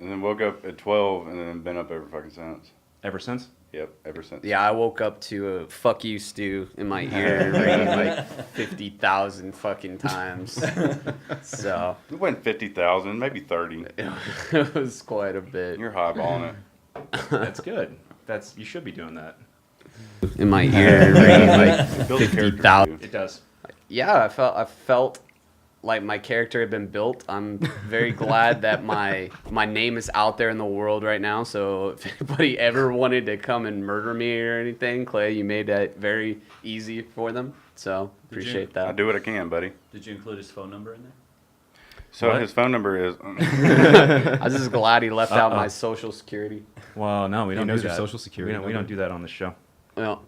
and then woke up at 12, and then been up ever fucking since. Ever since? Yep, ever since. Yeah, I woke up to a "fuck you, Stu" in my ear ringing like 50,000 fucking times. So It went 50,000, maybe 30. it was quite a bit. You're highballing it. That's good. You should be doing that. In my ear ringing like Build a character 50,000. too. It does. Yeah, I felt like my character had been built. I'm very glad that my name is out there in the world right now. So if anybody ever wanted to come and murder me or anything, Clay, you made that very easy for them. So appreciate I that. do what I can, buddy. Did you include his phone number in there? So What? his phone number is. I was just glad he left out my social security. Well, no, we don't knows do your that. social security We don't number. do that on this show. Well,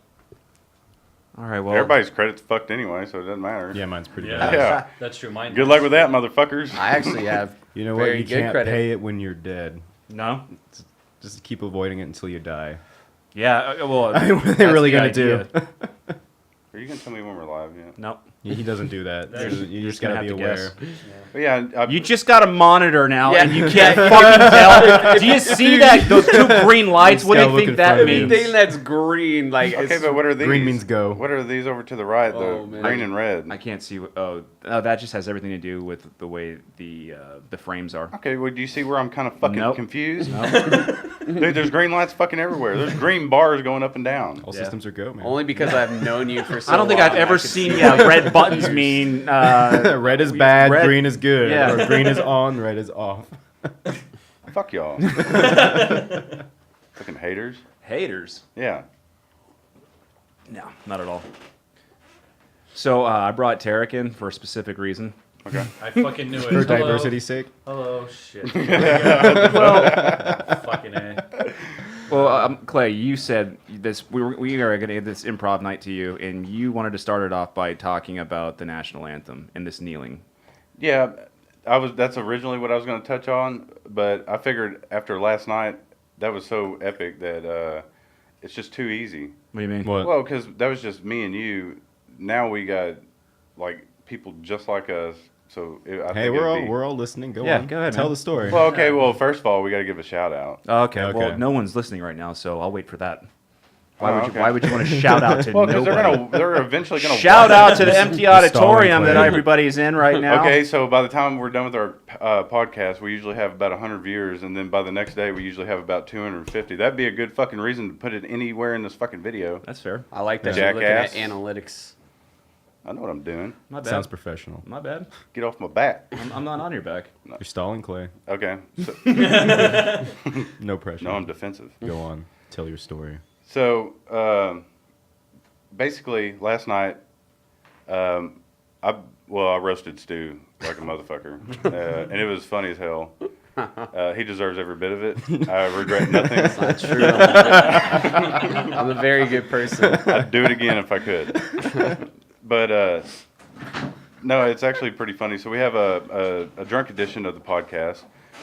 All right, well. Everybody's credit's fucked anyway, so it doesn't matter. Yeah, mine's pretty Yeah, bad. Yeah. That's true. Mine. Good luck with that, motherfuckers. I actually have You know what? very You good can't credit. pay it when you're dead. No? Just keep avoiding it until you die. Yeah, well. What are they that's really the gonna do? idea. Are you going to tell me when we're live yet? Nope. He doesn't do that. There's- You just gonna gotta be have to aware. guess. But yeah, You just got a monitor now, Yeah. and you can't fucking tell. Do you see that? Those two green lights? What do gotta you look think in that front of you. means? Anything that's green, like okay, it's, but what are these? Green means go. What are these over to the right? Oh, The man. green and red. I can't see. That just has everything to do with the way the frames are. Okay, well, do you see where I'm kind of fucking Nope. confused? No. Dude, there's green lights fucking everywhere. There's green bars going up and down. All Yeah. systems are go, man. only because I've known you for so I don't think long, I've ever I could seen see red buttons mean. Red is bad, red- green is good. Yeah. Or green is on, red is off. Fuck y'all. Fucking haters. Haters. Yeah. No, not at all. So I brought Tarek in for a specific reason. Okay. I fucking knew it. For Hello. diversity's sake. Hello, shit. Well, Fucking A. Clay, you said this. We are going to give this improv night to you, and you wanted to start it off by talking about the national anthem and this kneeling. Yeah, that's originally what I was going to touch on, but I figured after last night, that was so epic that it's just too easy. What do you mean? What? Well, because that was just me and you. Now we got, like, people just like us. So I Hey, think we're all listening. Go Yeah, on. go ahead, Tell man. the story. Well, okay. Well, first of all, we got to give a shout out. Okay. Okay. Well, no one's listening right now, so I'll wait for that. Why Oh, would okay. you? Why would you want to shout out to Well, because nobody? they're eventually gonna Shout out to the empty You're stalling, auditorium that Clay. everybody's in right now. Okay, so by the time we're done with our podcast, we usually have about 100 viewers, and then by the next day, we usually have about 250. That'd be a good fucking reason to put it anywhere in this fucking video. That's fair. I like that Yeah. you're looking at Jackass. analytics. I know what I'm doing. My bad. Sounds professional. My bad. Get off my back. I'm not on your back. You're stalling, Clay. Okay. So, No pressure. no, I'm defensive. Go on. Tell your story. So, basically, last night, I roasted Stu like a motherfucker, and it was funny as hell. He deserves every bit of it. I regret nothing. Not true. I'm a very good person. I'd do it again if I could. But no, it's actually pretty funny. So we have a drunk edition of the podcast,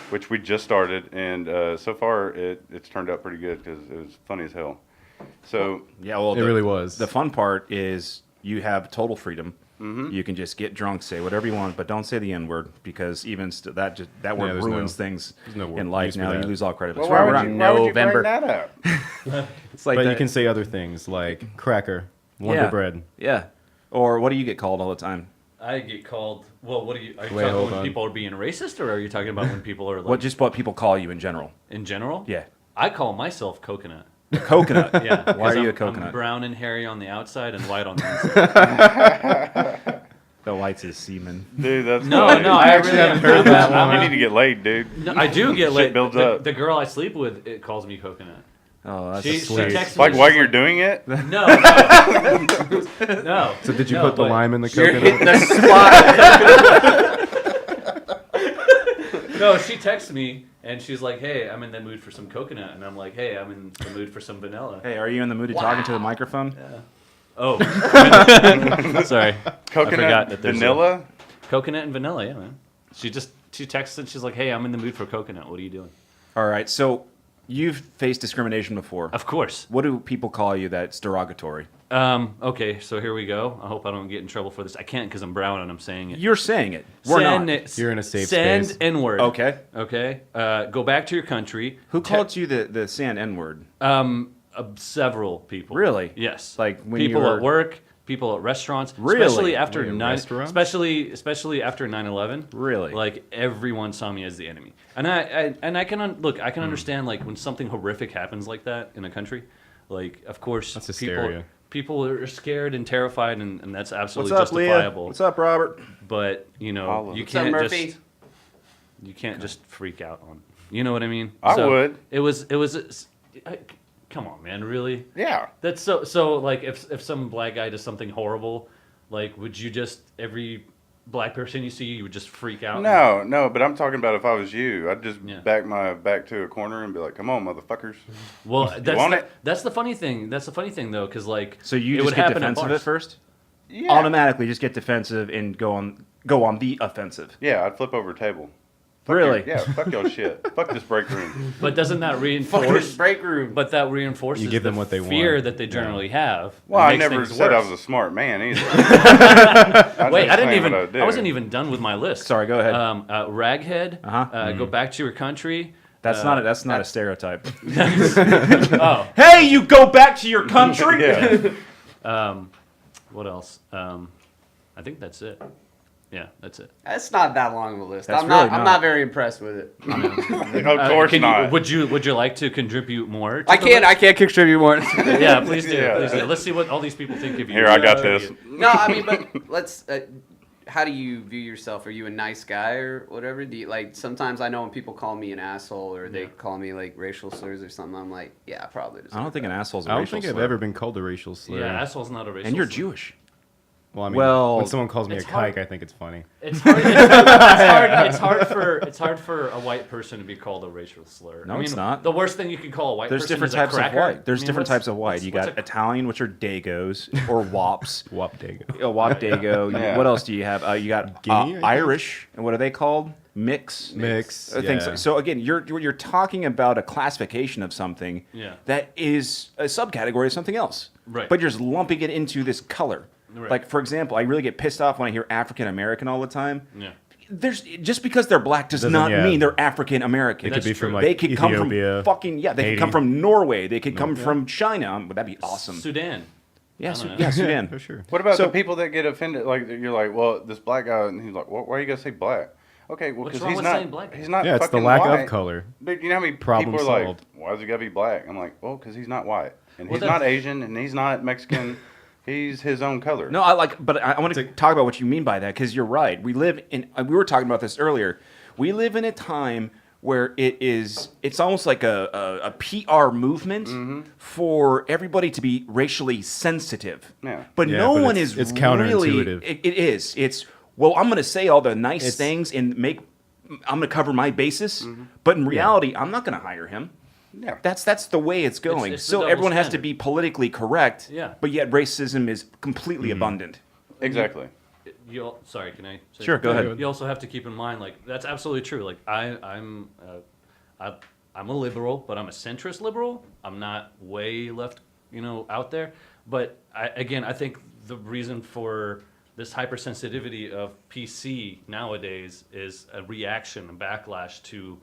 which we just started, and so far it's turned out pretty good because it was funny as hell. So Yeah. Well, It really was. The fun part is you have total freedom. Mm-hmm. You can just get drunk, say whatever you want, but don't say the N word because even that word there's ruins no- things there's no word in life. use for Now you that. lose all credit. well, It's why we're would on you bring November. that up? It's like But that- you can say other things like cracker, Wonder Yeah. Bread. Yeah. Or what do you get called all the time? I get called. Well, what are you? Are you Wait, talking hold when on. people are being racist, or are you talking about when people are like What people call you in general? in general? Yeah. I call myself coconut. Coconut. Yeah. Why 'cause are you a I'm coconut? brown and hairy on the outside and white on the inside. The whites is semen. Dude, that's No, funny. no, I actually haven't heard that You one. need to get laid, dude. No, I do get Shit laid. builds the, up. the girl I sleep with, it calls me coconut. Oh, that's She sweet. texts Like me. while she's you're doing it? No, no. So did you No, put the but lime in the You're hitting coconut? the spot. No, she texts me and she's like, "Hey, I'm in the mood for some coconut," and I'm like, "Hey, I'm in the mood for some vanilla." Hey, are you in the mood of talking to the microphone? Yeah. Oh, sorry. Coconut, forgot that there's vanilla? Coconut and vanilla, yeah, man. She texts and she's like, "Hey, I'm in the mood for coconut. What are you doing?" All right. So You've faced discrimination before. Of course. What do people call you that's derogatory? Okay, so here we go. I hope I don't get in trouble for this. I can't because I'm brown and I'm saying it. You're saying it. We're not. You're in a safe sand space. N-word. Okay. Okay. Go back to your country. Who called you the sand N-word? Several people. Really? Yes. Like when people you were- at work, people at restaurants, Really? especially after Wait, restaurants? especially after 9/11. Really? Like everyone saw me as the enemy. And I can understand like when something horrific happens like that in a country, like of course That's hysteria. people are scared and terrified and that's absolutely What's up, Leah? justifiable. What's up, Robert? But, you know, Olive. you What's up, can't Murphy? just you can't just freak out on. You know what I mean? I would. It was come on, man, really? Yeah. That's so like if some black guy does something horrible, like would you just every black person you see you would just freak out? No, but I'm talking about if I was you, I'd just Yeah. back my back to a corner and be like, "Come on, motherfuckers." Well, want it? that's the funny thing. That's the funny thing though, because like So you it just would get happen at defensive bars. at first? Yeah. Automatically just get defensive and go on the offensive. Yeah, I'd flip over a table. Fuck Really? your- yeah, fuck your shit. Fuck this break room. But doesn't that Fucking reinforce? break room. But that reinforces You give them the what they fear want. that they generally have. Well, and I makes never things said I worse. was a smart man either. Wait, I didn't even. I I wasn't even done with my list. Sorry, go ahead. Raghead. Uh-huh. Go back to your country. That's not a stereotype. Oh, Hey, you go back to your country. Yeah. what else? I think that's it. Yeah, that's it. That's not that long of a list. That's I'm not. really I'm not. not very impressed with it. Of course not. Would you like to contribute more? To I the can't. list? I can't contribute more. Yeah, please do. Yeah. Please do. Let's see what all these people think of you. Here, I got this. No, I mean, but let's. How do you view yourself? Are you a nice guy or whatever? Do you like? Sometimes I know when people call me an asshole or they call me like racial slurs or something. I'm like, yeah, probably. I don't think an asshole's a I don't racial think I've slur. ever been called a racial slur. Yeah, asshole's not a racial. And you're slur. Jewish. Well, I mean, Well, when someone calls me a it's hard. kike, I think it's funny. It's hard. It's hard for a white person to be be racial slur. No, I mean, it's not. The worst thing you can call a white There's person different is types a of cracker. white. There's I mean, different what's- types of white. You what's got a- Italian, which are Dagos or Wops. Wop dago. Wop Dago. Yeah. What else do you have? You got Guinea, I think? Irish, and what are they called? Mix. Mix. Things yeah. like, so again, you're talking about a classification of something Yeah. that is a subcategory of something else. Right. But you're just lumping it into this color. Right. Like for example, I really get pissed off when I hear African American all the time. Yeah. There's just because they're black does Doesn't- not yeah. mean they're African American. It could That's be true. from like They could Ethiopia. come from fucking they Haiti. could come from Norway. They could come from China. Would that be awesome? Sudan. Yeah, I don't know. yeah, Sudan. For sure. What about So- the people that get offended? Like you're like, well, this black guy, and he's like, why are you gonna say black? Okay, well, What's because wrong he's with not. saying black? He's not. Yeah, it's the fucking lack white. of color. But you know how many Problem people are solved. like, why does he gotta be black? I'm like, well, because he's not white, and Well, he's not that's- Asian, and he's not Mexican. He's his own color. No, but I want to talk about what you mean by that because you're right. We live in. We were talking about this earlier. We live in a time where it's almost like a PR movement for everybody to be racially sensitive. Yeah. But Yeah, no but one it's- is it's really. counterintuitive. It is. It's well, I'm going to say all the nice It's- things and I'm going to cover my basis. But in reality, I'm not going to hire him. Yeah. That's the way it's going. it's the So double everyone has to standard. be politically correct. Yeah. But yet racism is completely abundant. Exactly. Sorry, can I? Say Sure, go something? ahead. You also have to keep in mind, like that's absolutely true. Like I'm a liberal, but I'm a centrist liberal. I'm not way left, out there. But I think the reason for this hypersensitivity of PC nowadays is a reaction, a backlash to,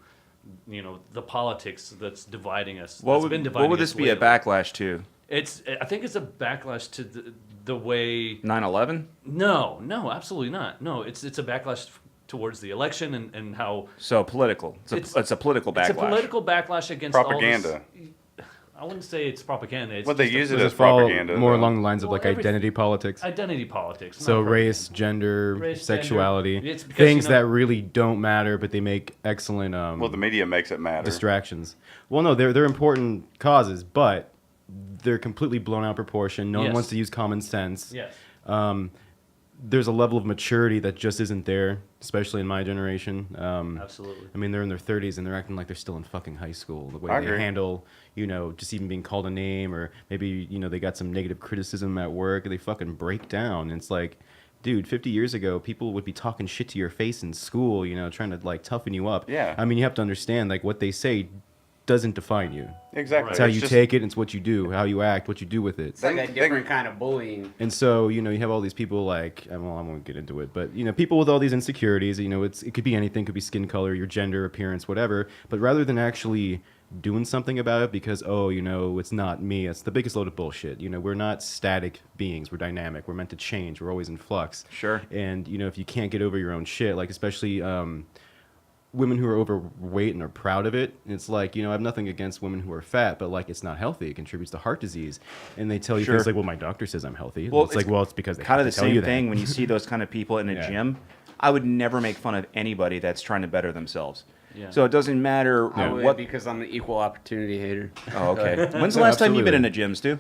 the politics that's dividing us. What that's been would dividing this us be a lately. backlash to? I think it's a backlash to the way. 9/11? No, absolutely not. No, it's a backlash towards the election and how So political. It's a political backlash. it's a political backlash against Propaganda. All this, I wouldn't say it's propaganda. It's Well, they just a- use it Does as it fall propaganda. more though. along the lines of Well, like everything- identity politics? identity politics. So not race, propaganda. gender, Race, sexuality, gender. It's because, things that really don't matter, but they make excellent Well, the media makes it matter. distractions. Well, no, they're important causes, but they're completely blown out of proportion. No one Yes. wants to use common sense. Yes. There's a level of maturity that just isn't there, especially in my generation. Absolutely. I mean, they're in their 30s and they're acting like they're still in fucking high school. The way I they agree. handle, just even being called a name, or maybe, they got some negative criticism at work, and they fucking break down. And it's like, dude, 50 years ago, people would be talking shit to your face in school, trying to like toughen you up. Yeah. I mean, you have to understand, like, what they say doesn't define you. Exactly. It's how It's you just- take it. It's what you do, how you act, what you do with it. It's like a different kind of bullying. And so, you have all these people like, well, I won't get into it, but, people with all these insecurities, it could be anything, could be skin color, your gender, appearance, whatever. But rather than actually doing something about it because, it's not me, it's the biggest load of bullshit. We're not static beings, we're dynamic, we're meant to change, we're always in flux. Sure. And, if you can't get over your own shit, like especially women who are overweight and are proud of it, it's like, I have nothing against women who are fat, but like it's not healthy. It contributes to heart disease. And they tell you Sure. things like, well, my doctor says I'm healthy. Well, It's like, well, it's because they kind of have the to tell you same that. thing when you see those kind of people in a Yeah. gym. I would never make fun of anybody that's trying to better themselves. Yeah. So it doesn't matter I would what. because I'm the equal opportunity hater. Oh, okay. When's the No, last time you've been in absolutely. a gym, Stu?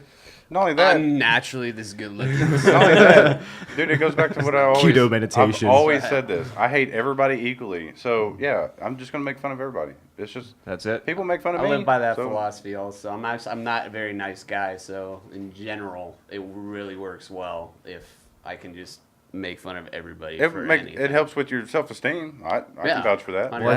Not only that, I'm naturally this good looking. not only that, dude, it goes back to what I always Keto meditation. I've always said this. I hate everybody equally. So yeah, I'm just gonna make fun of everybody. It's just That's it. people make fun of I me. live by that so- philosophy also. I'm not a very nice guy, so in general, it really works well if I can just make fun of everybody for anything. It helps with your self-esteem. I Yeah. can vouch for that. Well, Well,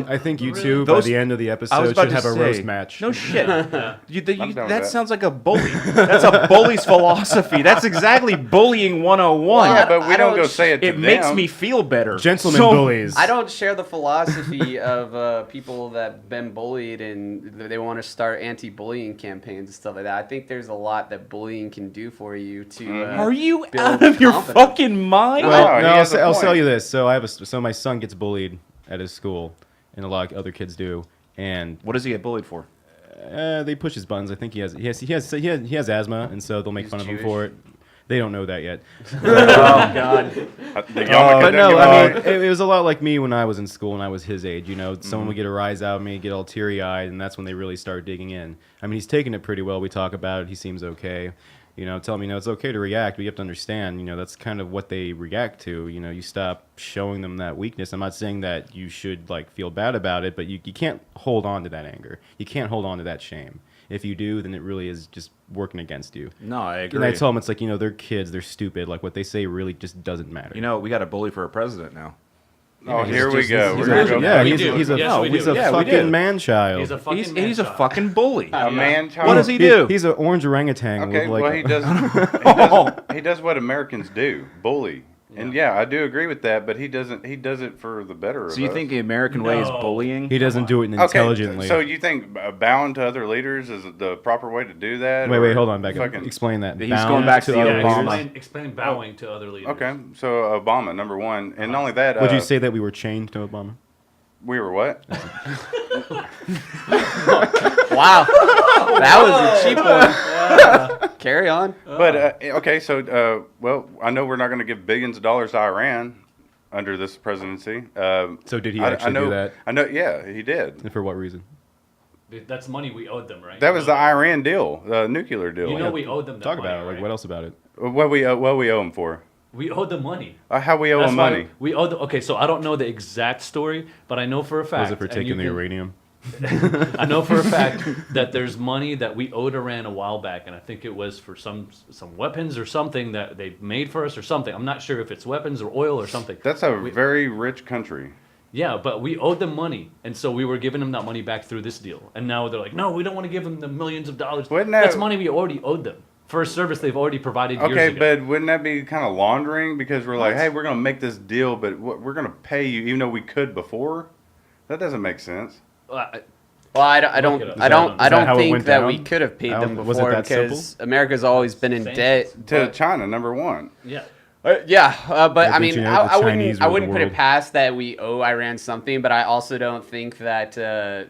I think you two by Those- the end of the I was episode about should to have a say, roast match. No shit. I'm down with That that. sounds like a bully. That's a bully's philosophy. That's exactly bullying 101. Yeah, but we I don't don't go say it to it makes them. me feel better. Gentlemen So- bullies. I don't share the philosophy of people that been bullied and they want to start anti-bullying campaigns and stuff like that. I think there's a lot that bullying can do for you to. Are you build out of your confidence. fucking mind? Well, Well, he no, has a I'll point. tell you this. So so my son gets bullied at his school, and a lot of other kids do, and What does he get bullied for? they push his buttons. I think he has asthma, and so they'll make He's fun of him Jewish. for it. They don't know that yet. Oh God. The But yarmulke no, doesn't I go mean, away. it was a lot like me when I was in school and I was his age. Someone would get a rise out of me, get all teary-eyed, and that's when they really start digging in. I mean, he's taking it pretty well. We talk about it. He seems okay. Tell me, it's okay to react, but you have to understand, that's kind of what they react to. You stop showing them that weakness. I'm not saying that you should, feel bad about it, but you can't hold on to that anger. You can't hold on to that shame. If you do, then it really is just working against you. No, I agree. And I tell them, it's like, they're kids, they're stupid. Like, what they say really just doesn't matter. We got a bully for a president now. Oh, here we go. He's We're a, gonna go yeah, back. he's We a, do. he's a, Yes, we he's do. a Yeah, we do. fucking man-child. He's a fucking He's a man-child. fucking bully. a man child. What does he do? He's an orange orangutan. Okay, with well he does. He does what Americans do, bully. And yeah, I do agree with that. But he doesn't. He does it for the better of So you us. think the American way is No. bullying? He doesn't do it Okay, intelligently. so you think bowing to other leaders is the proper way to do that? wait, or hold on, back up. fucking- Explain that. He's Bound going back to the other other leaders? Obama. Explain bowing to other leaders. Okay, so Obama, number one, and not only that. Would you say that we were chained to Obama? we were what? Wow, that was a cheap one. Carry on. But okay, so well, I know we're not going to give billions of dollars to Iran under this presidency. So did he I actually know, do that? I know. Yeah, he did. And for what reason? That's money we owed them, right? That was the Iran deal, the nuclear deal. we owed them that Talk money, about it. Like, right? what else about it? What we owe him for? We owed them money. How we owe That's him why money? We owed them. Okay, so I don't know the exact story, but I know for a fact. Was it for and taking you the can- uranium? I know for a fact that there's money that we owed Iran a while back, and I think it was for some weapons or something that they made for us or something. I'm not sure if it's weapons or oil or something. That's a very rich country. Yeah, but we owed them money, and so we were giving them that money back through this deal. And now they're like, no, we don't want to give them the millions of dollars. Wouldn't that- That's money we already owed them for a service they've already provided years Okay, ago. but wouldn't that be kind of laundering? Because we're like, hey, we're going to make this deal, but we're going to pay you even though we could before? That doesn't make sense. Well, I don't, Look it up. I don't, Is I that how don't it think went that down? we could have paid them Was it before that simple? because America's always been in debt. To China, number one. Yeah. But Yeah, I mean, the I Chinese wouldn't, I rule the wouldn't put it world. past that we owe Iran something, but I also don't think that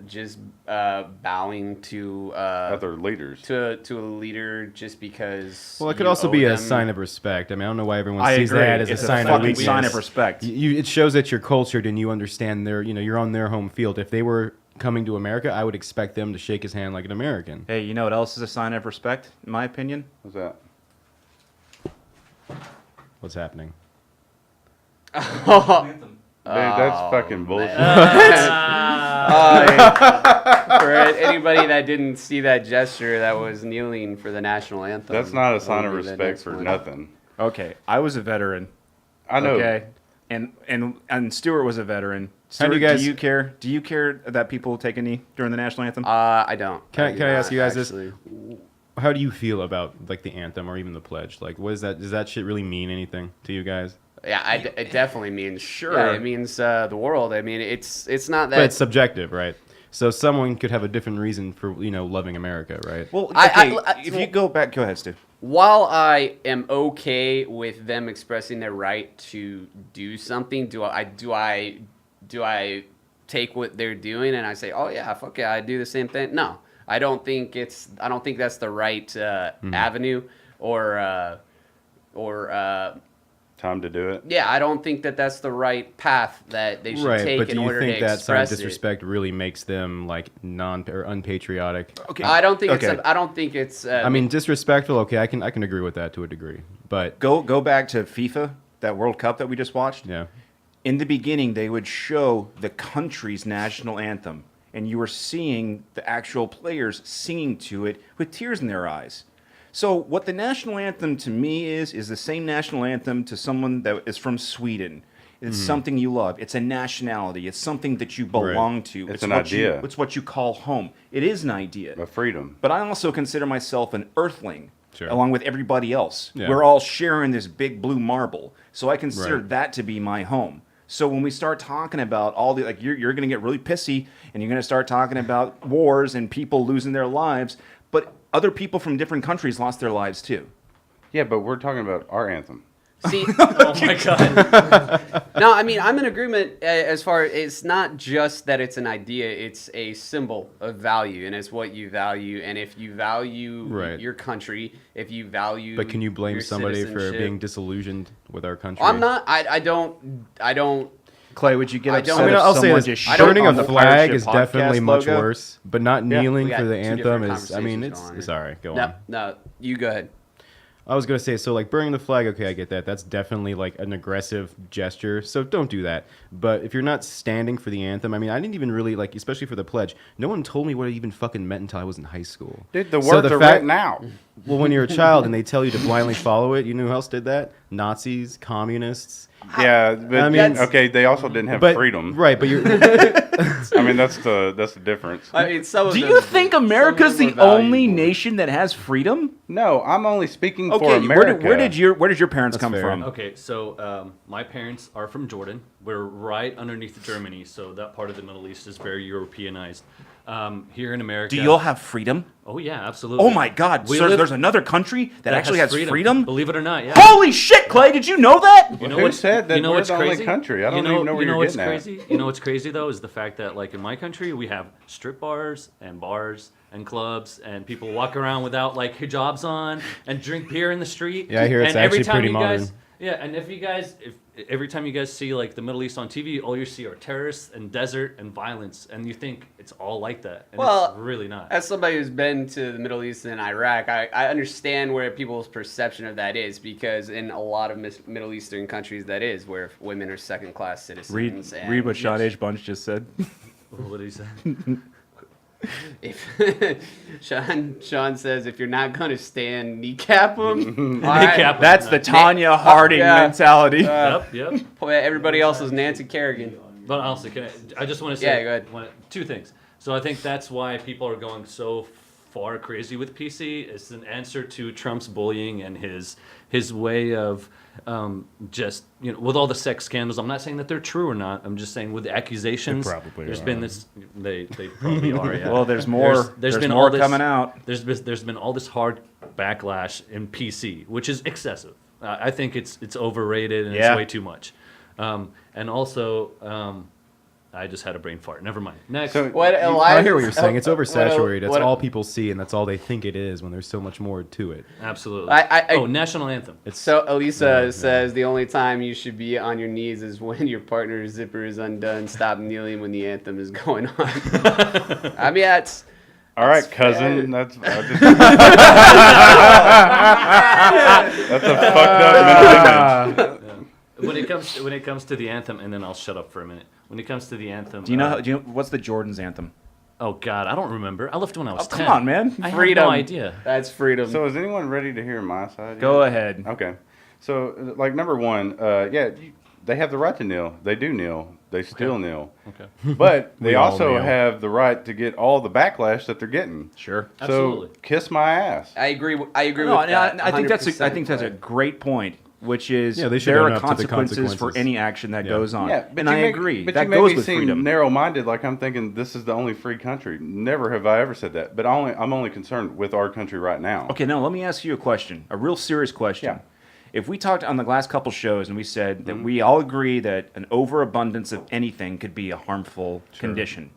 just bowing to Other leaders. to a leader just because. Well, it could you also owe be a them- sign of respect. I mean, I don't know why everyone I sees agree. that as It's a sign of fucking weakness. sign of respect. It shows that you're cultured and you understand you're on their home field. If they were coming to America, I would expect them to shake his hand like an American. Hey, you know what else is a sign of respect, in my opinion? What's that? What's happening? Anthem. Dude, that's fucking bullshit. For anybody that didn't see that gesture, that was kneeling for the national anthem. That's not a sign of Only the respect next for one. nothing. Okay, I was a veteran. I know. Okay, and Stuart was a veteran. How do you Stuart, guys? Do you care? Do you care that people take a knee during the national anthem? I don't. Can do I ask not, you guys actually. this? How do you feel about like the anthem or even the pledge? Like, what is that? Does that shit really mean anything to you guys? Yeah, it definitely means Sure. Yeah, it means the world. I mean, it's not that. But it's subjective, right? So someone could have a different reason for loving America, right? Well, I- if you go back, go ahead, Stu. While I am okay with them expressing their right to do something, do I take what they're doing and I say, oh yeah, fuck yeah, I do the same thing? No, I don't think that's the right avenue or Time to do it. yeah, I don't think that's the right path that they should Right, take but in do you order think to that sign of express it. disrespect really makes them like or unpatriotic? Okay. I don't think Okay. I don't think it's. I mean, disrespectful. Okay, I can agree with that to a degree, but Go back to FIFA, that World Cup that we just watched. yeah, In the beginning, they would show the country's national anthem, and you were seeing the actual players singing to it with tears in their eyes. So what the national anthem to me is the same national anthem to someone that is from Sweden. It's something you love. It's a nationality. It's something that you belong to. It's an what idea. it's what you call home. It is an idea. Of freedom. But I also consider myself an earthling, Sure. along with everybody else. Yeah. We're all sharing this big blue marble. So I consider Right. that to be my home. So when we start talking about all the, like, you're going to get really pissy, and you're going to start talking about wars and people losing their lives, but other people from different countries lost their lives too. Yeah, but we're talking about our anthem. See, Oh my god. no, I mean, I'm in agreement as far as it's not just that it's an idea, it's a symbol of value, and it's what you value. And if you value Right. your country, if you value but can you blame your somebody for citizenship- being disillusioned with our country? I'm not, I don't, Clay, would you get I upset don't- I mean, if I'll say someone this: just burning shit a on the flag Pirate is Ship definitely podcast much logo? worse. But not kneeling we got for the two anthem different is. I mean, conversations going it's here. sorry. Go no, on. no, you go ahead. I was gonna say, so like burning the flag, okay, I get that. That's definitely like an aggressive gesture. So don't do that. But if you're not standing for the anthem, I mean, I didn't even really like, especially for the pledge. No one told me what it even fucking meant until I was in high school. Dude, the So words the are fact- written out. Well, when you're a child and they tell you to blindly follow it, you know who else did that? Nazis, communists. Yeah, but I mean- okay, they also didn't have But freedom. right? But you're I mean, that's the difference. I mean, some of Do them- you think some of America's them the are only valuable. nation that has freedom? No, I'm only speaking for Okay, America. where did your parents That's come fair. from? Okay, so my parents are from Jordan. We're right underneath Germany, so that part of the Middle East is very Europeanized. Here in America, Do you all have freedom? Oh yeah, absolutely. Oh my God, We sir, live- there's another country that actually has freedom? Believe it or not, yeah. Holy shit, Clay! Did you know that? You know Who what's said that you know we're what's the only crazy? country? I don't even know where you're what's getting at. crazy? You know what's crazy though is the fact that like in my country we have strip bars and clubs and people walk around without like hijabs on and drink beer in the street. Yeah, I hear it's and every actually time pretty you modern. guys, yeah, and if every time you guys see like the Middle East on TV, all you see are terrorists and desert and violence, and you think it's all like that, and Well, it's really not. As somebody who's been to the Middle East and Iraq, I understand where people's perception of that is, because in a lot of Middle Eastern countries, that is where women are second-class citizens. and Read what Sean H. Bunch just said. What did he say? If Sean says, if you're not gonna stand, kneecap them. All right. Kneecap 'em. That's the Tanya Harding Yeah. mentality. Yep. Everybody else is Nancy Kerrigan. But honestly, I just want to say Yeah, go ahead. two things. So I think that's why people are going so far crazy with PC. It's an answer to Trump's bullying and his way of just, with all the sex scandals. I'm not saying that they're true or not. I'm just saying with the accusations. They probably there's are. been this. They probably are. Yeah. Well, there's more. There's been more all this, coming out. There's been all this hard backlash in PC, which is excessive. I think it's overrated and Yeah. it's way too much. And also, I just had a brain fart. Never mind. Next. So- What I hear what you're saying. It's what- oversaturated. That's what- all people see, and that's all they think it is when there's so much more to it. Absolutely. I- National anthem. So Elisa says the only time you should be on your knees is when your partner's zipper is undone. Stop kneeling when the anthem is going on. I mean, that's All right, cousin. That's that's a fucked up mental image. When it comes to the anthem, and then I'll shut up for a minute. When it comes to the anthem, Do you know what's the Jordan's anthem? Oh God, I don't remember. I left when I was 10. Come on, man. I Freedom. have no idea. that's freedom. So is anyone ready to hear my side? Go yet? ahead. Okay. So, like, number one, they have the right to kneel. They do kneel. They still kneel. Okay. But they We all also kneel. have the right to get all the backlash that they're getting. Sure. Absolutely. So kiss my ass. I agree. I agree No, with that. I think that's a 100%. great point. Which is Yeah, they should there own are up to the consequences for consequences. any action that Yeah. goes on. Yeah, but and you I make- agree. But That you make goes me with seem freedom. narrow-minded, like I'm thinking this is the only free country. Never have I ever said that. But I'm only concerned with our country right now. Okay, now let me ask you a question, a real serious question. Yeah. If we talked on the last couple shows and we said Mm-hmm. that we all agree that an overabundance of anything could be a harmful condition,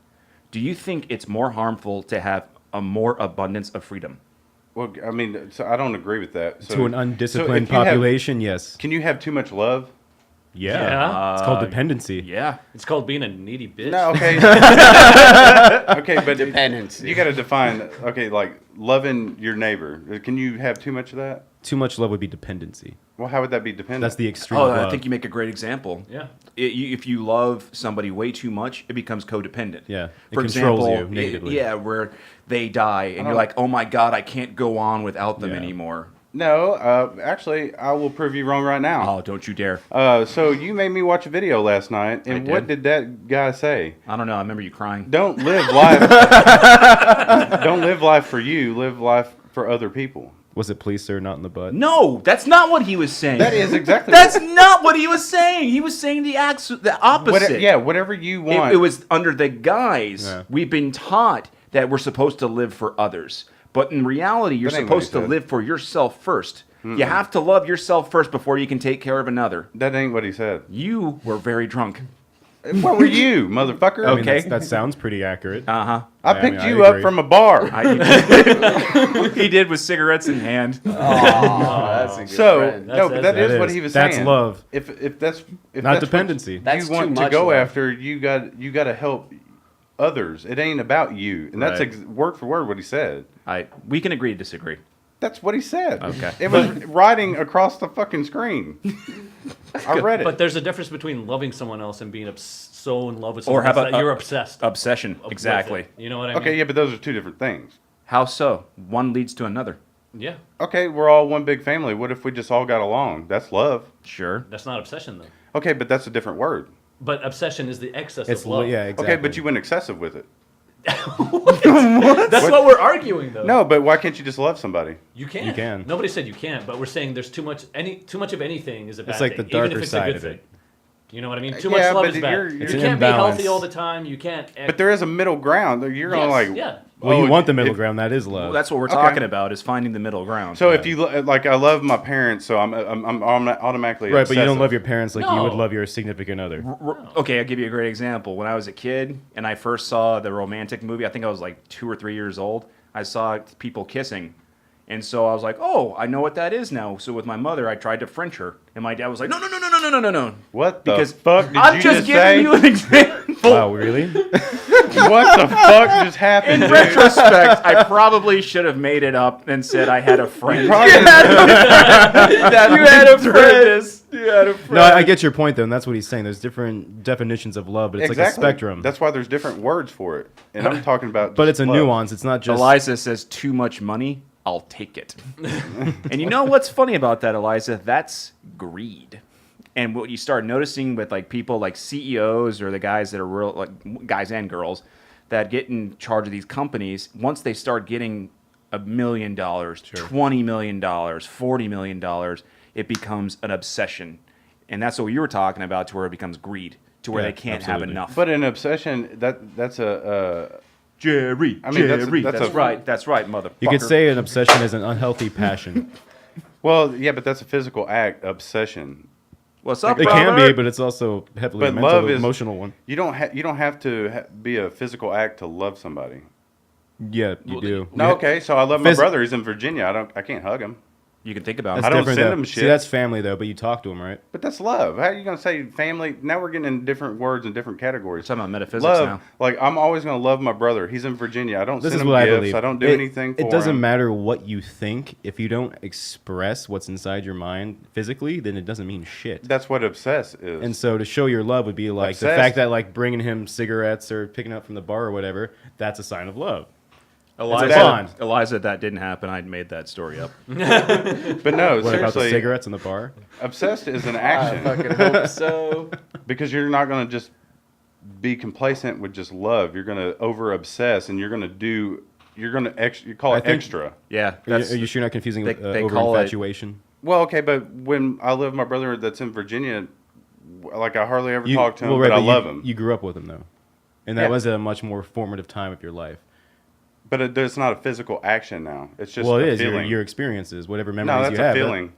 do you think it's more harmful to have a more abundance of freedom? Well, I mean, so I don't agree with that. So, To an so undisciplined if you have- population, yes. can you have too much love? Yeah. Yeah. It's called dependency. Yeah. It's called being a needy bitch. No, okay. Okay, but Dependency. you got to define. Okay, like loving your neighbor. Can you have too much of that? Too much love would be dependency. Well, how would that be dependent? That's the extreme Oh, of I love. think you make a great example. Yeah. If you love somebody way too much, it becomes codependent. Yeah, it For controls example, you negatively. yeah, where they die and you're don't- like, oh my god, I can't go on without them Yeah. anymore. No, actually, I will prove you wrong right now. Oh, don't you dare! So you made me watch a video last night, and I what did. did that guy say? I don't know. I remember you crying. Don't live life. Don't live life for you. Live life for other people. Was it please, sir, not in the butt? No, that's not what he was saying. That is exactly. That's not what he was saying. He was saying the opposite. yeah, whatever you want. It was under the guise Yeah. we've been taught that we're supposed to live for others. But in reality, you're That ain't what he supposed to said. live for yourself first. You have to love yourself first before you can take care of another. That ain't what he said. You were very drunk. What were you, motherfucker? I mean, Okay. that sounds pretty accurate. Uh-huh. I mean, picked I you up agree. from a bar. He did with cigarettes in hand. Oh, that's a good So friend. no, but That's- that is that what is- he was that's saying. love. If Not that's what dependency. That's you want too to much go love. after, you got to help others. It ain't about you, and that's Right. word for word what he said. We can agree to disagree. That's what he said. Okay. It was writing across the fucking screen. I read it. But there's a difference between loving someone else and being so in love with Or someone how else about that you're obsessed. Obsession. with Exactly. it. You know what I mean? Okay, yeah, but those are two different things. How so? One leads to another. Yeah. Okay, we're all one big family. What if we just all got along? That's love. Sure. That's not obsession though. Okay, but that's a different word. But obsession is the excess It's of love. yeah, exactly. Okay, but you went excessive with it. That's what we're arguing though. No, but why can't you just love somebody? You can. You can. Nobody said you can't, but we're saying there's too much of anything is a bad It's like thing, the darker even if it's side a good of thing. it. You know what I mean? Too Yeah, much love but is bad. you're- If it's you an can't be healthy imbalance. all the time, you can't. But there is a middle ground. You're gonna Yes, like, yeah. Well, you oh, want the middle if- ground. That is love. Well, that's what we're Okay. talking about is finding the middle ground. So if you like, I love my parents, so I'm automatically right, but you don't obsessive. love your parents like you would No. love your significant other. Okay, I'll give you a great example. When I was a kid and I first saw the romantic movie, I think I was like 2 or 3 years old. I saw people kissing. And so I was like, oh, I know what that is now. So with my mother, I tried to French her. And my dad was like, no. What the Because fuck did I'm you just just giving say? you an example. Wow, really? What the fuck just happened, In dude? retrospect, I probably should have made it up and said I had a friend. Probably- You had a friend. You had a friend. No, I get your point though, and that's what he's saying. There's different definitions of love, but it's like a Exactly. spectrum. That's why there's different words for it, and I'm talking about. but just it's a love. nuance. It's not just. Eliza says too much money. I'll take it. And you know what's funny about that, Eliza? That's greed. And what you start noticing with like people like CEOs or the guys that are real, like guys and girls that get in charge of these companies, once they start getting $1 million, $20 million, $40 million, it becomes an obsession. And that's what you were talking about, to where it becomes greed, to where Yeah, they can't absolutely. have enough. But an obsession that's a Jerry, I mean, that's- Jerry, that's that's a- right, that's right, motherfucker. You could say an obsession is an unhealthy passion. well, yeah, but that's a physical act. Obsession. What's up, It brother? can be, but it's also heavily But a mental, love is- emotional one. You don't have to be a physical act to love somebody. Yeah, you do. No, okay. So I love my Phys- brother. He's in Virginia. I can't hug him. You can think about That's it. I don't different, send though. him See, shit. that's family though, but you talk to him, right? But that's love. How are you gonna say family? Now we're getting in different words and different categories. We're talking about metaphysics Love, now. like I'm always gonna love my brother. He's in Virginia. I don't This send is him what I gifts. believe. I don't do It- anything for It doesn't him. matter what you think. If you don't express what's inside your mind physically, then it doesn't mean shit. That's what obsess is. And so to show your love would be like the Obsessed. fact that like bringing him cigarettes or picking up from the bar or whatever, that's a sign of love. Eliza, bond. Eliza, that didn't happen. I made that story up. but no, What about the seriously, cigarettes in the bar? obsessed is an I action fucking hope so. because you're not gonna just be complacent with just love. You're going to over obsess, and you're going to you call I it think- extra. Yeah, Are you sure you're not confusing with they over call it- infatuation? Well, okay, but when I live with my brother that's in Virginia, like I hardly ever You- talk to him, well, right, but I you- love him. You grew up with him though, and that Yeah. was a much more formative time of your life. But it's not a physical action now. It's just Well, it a is feeling. your experiences, whatever no, memories that's you a have. feeling.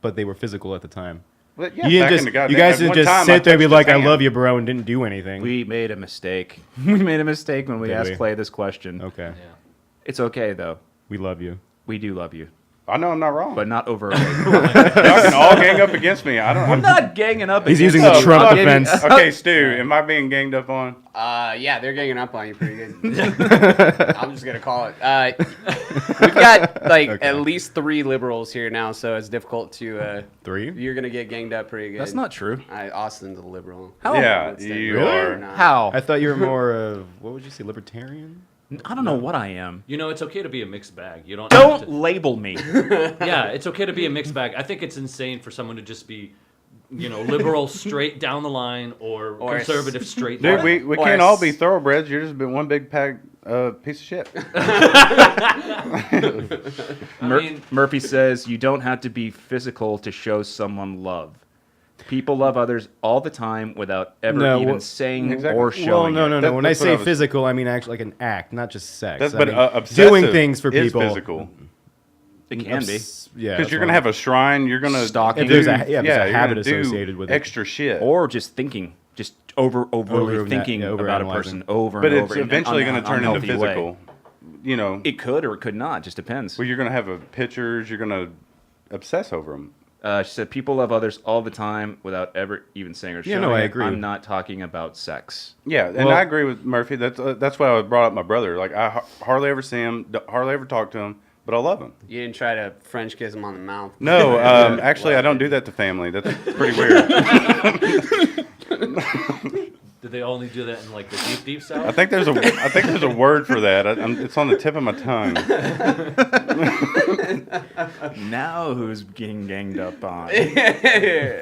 But they were physical at the time. But yeah, You back didn't in the just, goddamn- you guys at didn't one just time, sit there and be touched like, his "I hand. love you, bro," and didn't do anything. we made a mistake. We made a mistake when we Did asked we? Clay this question. Okay, Yeah. It's okay though. we love you. We do love you, I know I'm not wrong. but not over. Y'all can all gang up against me. I don't. I'm not ganging up. He's against using the you. Trump I'll give you- defense. Okay, Stu, am I being ganged up on? Yeah, they're ganging up on you pretty good. I'm just gonna call it. We've got like Okay. at least 3 liberals here now, so it's difficult to. 3? You're gonna get ganged up pretty good. That's not true. Austin's a liberal. How? Yeah, Let's you take- are. No. How? I thought you were more of what would you say, libertarian? I don't know what I am. You know, it's okay to be a mixed bag. You don't. Don't have to- label me. Yeah, it's okay to be a mixed bag. I think it's insane for someone to just be, liberal straight down the line or Or conservative straight Dude, down. we Or can't a all s- be thoroughbreds. You're just been one big piece of shit. Murphy says you don't have to be physical to show someone love. People love others all the time without ever No, even well- saying Exactly. or Well, showing. no, it. no, That- no. When I that's what say I was- physical, I mean actually like an act, not just sex. That's, I but mean, obsessive doing things for is people. physical. It can be. Yeah, Because you're gonna have a shrine. You're gonna Stalking. If there's a- do- yeah, there's a you're habit gonna do associated with it. extra shit. Or just thinking, just overly Over- thinking yeah, about a overanalyzing. person over but and it's over. in an eventually going to turn into unhealthy way. physical. You know, It could or it could not. Just depends. well, you're going to have pictures. You're going to obsess over them. She said people love others all the time without ever even saying or Yeah, showing no, I it. agree. I'm not talking about sex. Yeah, and Well- I agree with Murphy. That's why I brought up my brother. Like I hardly ever see him, hardly ever talk to him, but I love him. You didn't try to French kiss him on the mouth. No, actually, I don't do that to family. That's pretty weird. Did they only do that in like the deep I south? think there's a word for that. It's on the tip of my tongue. Now who's getting ganged up on?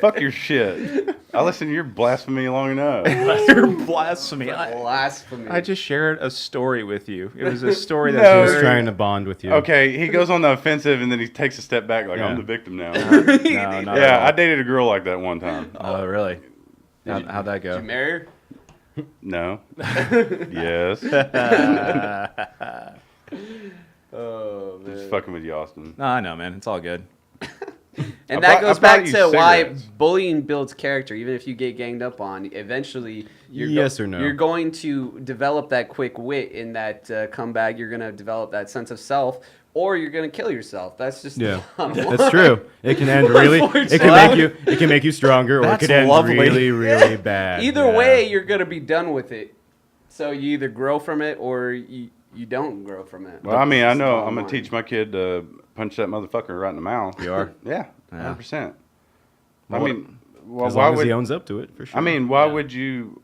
Fuck your shit. I listened to your blasphemy long enough. You're blasphemy. Blasphemy. I just shared a story with you. It was a story No. that's He was very... trying to bond with you. Okay, he goes on the offensive and then he takes a step back like Yeah. I'm the victim now. No, not Yeah, at I all. dated a girl like that one time. Oh, really? How'd that Did go? you marry her? No. Yes. Oh, Just fucking with you, Austin. No, I know, man. It's all good. And I that bought- goes I back bought you to why cigarettes. bullying builds character. Even if you get ganged up on, eventually Yes or no? you're going to develop that quick wit in that comeback. You're going to develop that sense of self, or you're going to kill yourself. That's just Yeah, the bottom line. that's true. It can end really. It can make you stronger, or That's it could end lovely. really, really bad. Either Yeah. way, you're going to be done with it. So you either grow from it or you don't grow from it. Well, I mean, I That's the know bottom I'm gonna line. teach my kid to punch that motherfucker right in the mouth. You are? Yeah, Yeah. 100%. Well, I mean, well, As why long as would he owns up to it, for sure. I mean, why Yeah. would you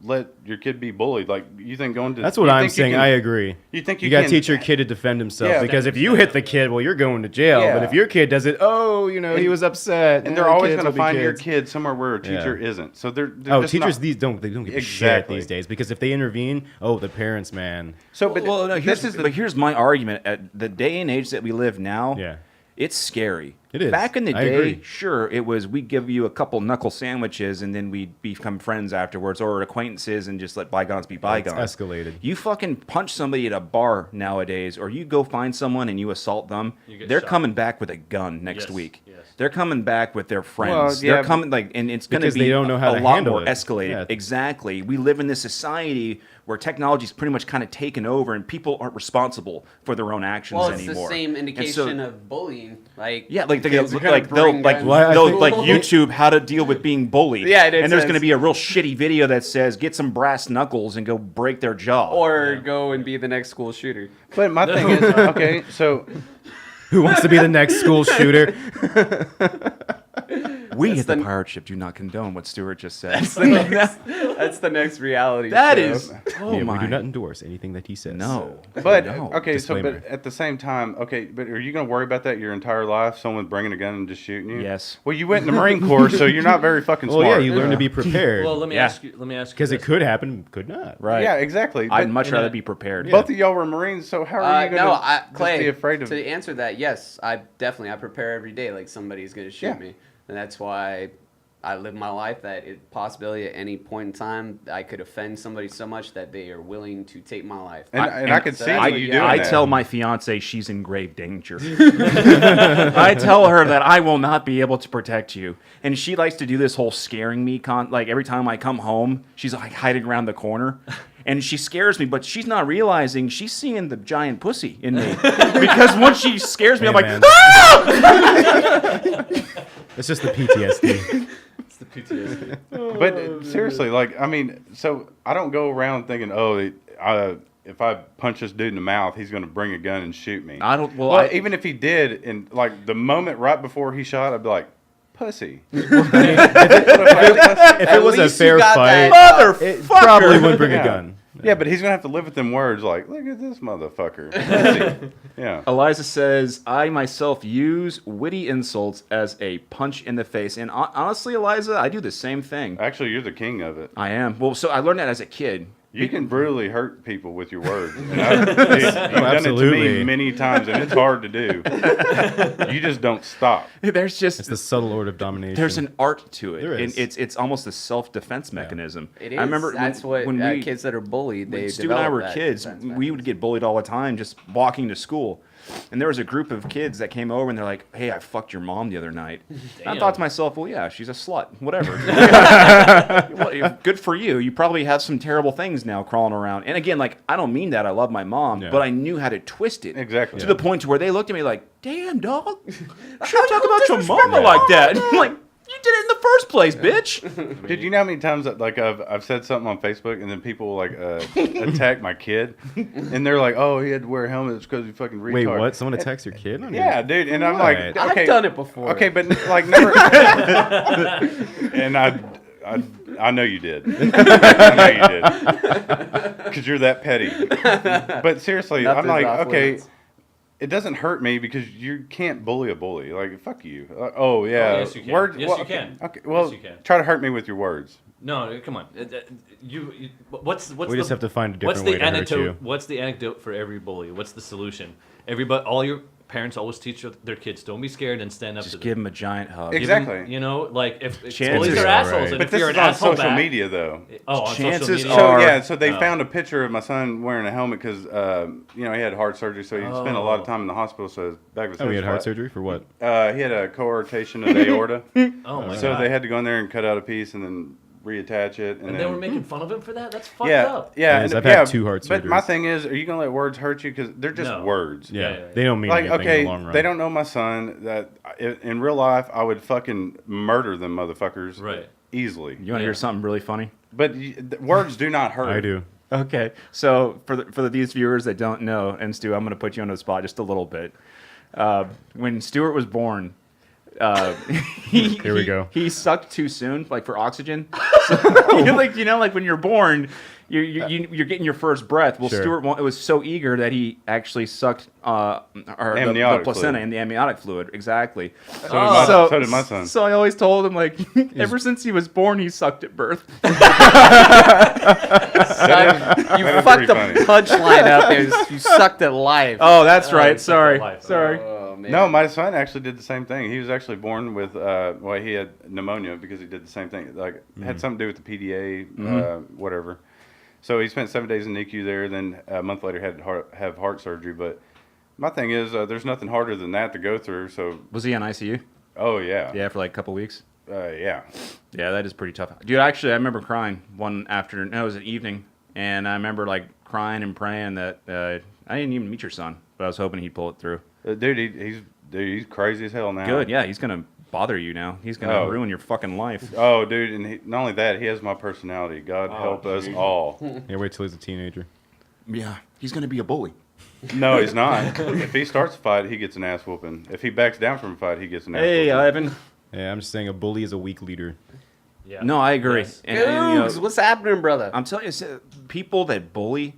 let your kid be bullied? Like, you think going to that's what you I'm think you saying. can- I agree. You think You you got to can- teach your kid to defend himself Yeah. because if you hit the kid, well, you're going to jail. Yeah. But if your kid does it, oh, you know, he And- was upset. and Yeah, they're always kids going to will be find your kids. kid somewhere where a teacher Yeah. isn't. So they're Oh, just teachers not- these don't give a shit Exactly. these days because if they intervene, oh, the parents, man. So, but Well, no, this is the but here's my argument. At the day and age that we live now, Yeah. it's scary. It is. Back in the I day, agree. sure, it was we give you a couple knuckle sandwiches and then we'd become friends afterwards or acquaintances and just let bygones be bygones. escalated. You fucking punch somebody at a bar nowadays or you go find someone and you assault them, You get they're shot. coming back with a gun next Yes, week. yes. They're coming back with their friends. Well, yeah, They're coming like and it's going to Because be they don't know how a to lot handle more it. escalated. Yeah. Exactly. We live in this society where technology's pretty much kind of taken over and people aren't responsible for their own actions Well, it's anymore. the same And indication so- of bullying. Like yeah, like they kids are gonna like they'll bring like guns. Well, I they'll think- like YouTube how to deal with being bullied. Yeah, it and there's says- going to be a real shitty video that says get some brass knuckles and go break their jaw. or go and be the next school shooter. But my thing is, okay, so Who wants to be the next school shooter? We That's at the the- pirate ship do not condone what Stuart just said. That's the next reality That show. is. Oh Yeah, my. we do not endorse anything that he says. No. But No. okay, so Disclaimer. but at the same time, okay, but are you going to worry about that your entire life? Someone bringing a gun and just shooting you? Yes. Well, you went in the Marine Corps, so you're not very fucking Well, smart. yeah, you learn to be prepared. Well, let me Yeah. ask you. Let me ask you Because it this. could happen, could not. Right. Yeah, exactly. I'd But much in rather a- be prepared. both of y'all were Marines, so how are you going No, to Clay, be afraid of? to answer that, yes, I prepare every day like somebody's going to shoot Yeah. me. And that's why I live my life that it possibility at any point in time I could offend somebody so much that they are willing to take my life. And I could so see that's you what- doing I that. tell my fiance she's in grave danger. I tell her that I will not be able to protect you, and she likes to do this whole scaring me. Like every time I come home, she's like hiding around the corner, and she scares me. But she's not realizing she's seeing the giant pussy in me because once she scares me, Hey, I'm like, man. ah! It's just the PTSD. It's the PTSD. But seriously, like, I mean, so I don't go around thinking, oh, if I punch this dude in the mouth, he's going to bring a gun and shoot me. I don't. Well, Well, even if he did, and like the moment right before he shot, I'd be like, pussy. If it was a least you fair got fight, that, it Motherfucker. probably wouldn't bring Yeah. a gun. Yeah, but he's going to have to live with them words like, look at this motherfucker. Pussy. Yeah. Eliza says, I myself use witty insults as a punch in the face. And honestly, Eliza, I do the same thing. Actually, you're the king of it. I am. Well, so I learned that as a kid. You can brutally hurt people with your words. And you've done it to absolutely. me many times, and it's hard to do. You just don't stop. There's just It's the subtle art of domination. there's an art to it. There And is. it's almost a self-defense mechanism. It is. I remember that's when what we, kids that are bullied, they when Stu and I develop were that kids, defense we would mechanism. get bullied all the time just walking to school. And there was a group of kids that came over and they're like, hey, I fucked your mom the other night. And I Damn. thought to myself, well, yeah, she's a slut. Whatever. Well, good for you. You probably have some terrible things now crawling around. And again, like, I don't mean that. I love my mom, Yeah. but I knew how to twist it. Exactly. To the point to where they looked at me like, damn, dog. You shouldn't talk about your mama like that. And I'm like, you did it in the first place, bitch. Dude, you know how many times that, like I've said something on Facebook and then people will like attack my kid and they're like, "Oh, he had to wear a helmet because he fucking retard." Wait, what? Someone attacks your kid? on your- Yeah, dude, and I'm like, Right. okay, I've done it before. Okay, but like never. And I know you did. I know you did because you're that petty. But seriously, I'm Nothing's like, off okay. limits. It doesn't hurt me because you can't bully a bully. Like, fuck you. Oh, yeah. yes, you can. Yes, well, you okay, can. Okay, well, Yes, you can. try to hurt me with your words. No, come on. What's We just have to find a what's different the way to hurt anecdote? you. What's the anecdote for every bully? What's the solution? Everybody, all your parents always teach their kids, don't be scared and stand up to Just them. give him a giant hug. Give Exactly. them, you know, like if Chances bullies are are, assholes, right. and But if this you're is an on asshole social back, media, though. Oh, on Chances social media. So are- yeah, so they Oh. found a picture of my son wearing a helmet because he had heart surgery, so he spent a lot of time in the hospital. So his back of his Oh, head he was had heart flat. surgery for what? He had a coarctation of the aorta, Oh my so god. they had to go in there and cut out a piece and then reattach it. And and then, they were making fun of him for that. That's fucked yeah, up. yeah, Yes, and- I've had 2 heart But my surgeries. thing is, are you gonna let words hurt you? Because they're just No. words. Yeah, yeah. they don't mean Like, anything okay, in the long run. they don't know my son. That in real life, I would fucking murder them motherfuckers Right. easily. You want to hear something really funny? But words do not hurt. I do. Okay, so for these viewers that don't know, and Stu, I'm going to put you on the spot just a little bit. When Stuart was born, Here we go. He sucked too soon, like for oxygen. So, like when you're born, you're getting your first breath. Well, Sure. Stuart was so eager that he actually sucked the Amniotic placenta fluid. and the amniotic fluid. Exactly. So did my son. So I always told him, like, ever since he was born, he sucked at birth. You That is fucked the pretty funny. punchline up. You sucked at life. Oh, that's Oh, right. he sucked at Sorry. life. Sorry. Oh, man. No, my son actually did the same thing. He was actually born with, he had pneumonia because he did the same thing. Like, had something to do with the PDA, whatever. So he spent 7 days in NICU there. Then a month later had to have heart surgery. But my thing is, there's nothing harder than that to go through. So, Was he on ICU? oh yeah, Yeah, for like a couple weeks. yeah. Yeah, that is pretty tough. Dude, actually, I remember crying one afternoon. No, it was an evening. And I remember, like, crying and praying that I didn't even meet your son, but I was hoping he'd pull it through. Dude, he's crazy as hell now. Good, yeah, he's going to bother you now. He's going to Oh. ruin your fucking life. Oh, dude, and not only that, he has my personality. God help us all. Yeah, wait till he's a teenager. Yeah, he's going to be a bully. No, he's not. If he starts a fight, he gets an ass whooping. If he backs down from a fight, he gets an ass Hey, whooping. Ivan. Yeah, I'm just saying a bully is a weak leader. Yeah. No, I agree. Yes. And, you know, Googs, what's happening, brother? I'm telling you, people that bully,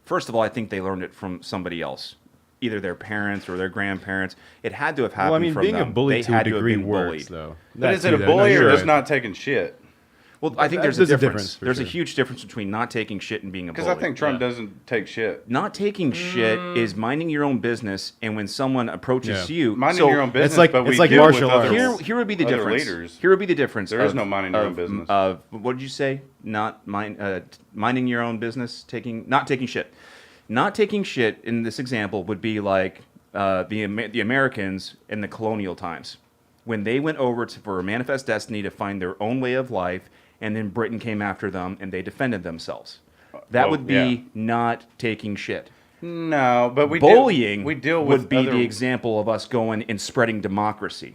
first of all, I think they learned it from somebody else, either their parents or their grandparents. It had to have happened Well, I mean, from being them. a bully They to a had to have degree been works, bullied. though. But That is it too, a though. bully No, or you're just right. not taking shit? Well, I think there's a There's a difference. difference, for There's a sure. huge difference between not taking shit and being a bully. Because I think Trump Yeah. doesn't take shit. Not taking shit is minding your own business, and when someone approaches Yeah. you, Minding so your own business, like- but we it's like deal martial with other, arts. here would be the other difference. leaders. Here would be the difference. There is no minding your own business. What did you say? Minding your own business, not taking shit. Not taking shit in this example would be like the Americans in the colonial times, when they went over for a manifest destiny to find their own way of life, and then Britain came after them and they defended themselves. That Well, would be yeah. not taking shit. No, but Bullying we deal with would be other, the example of us going and spreading democracy.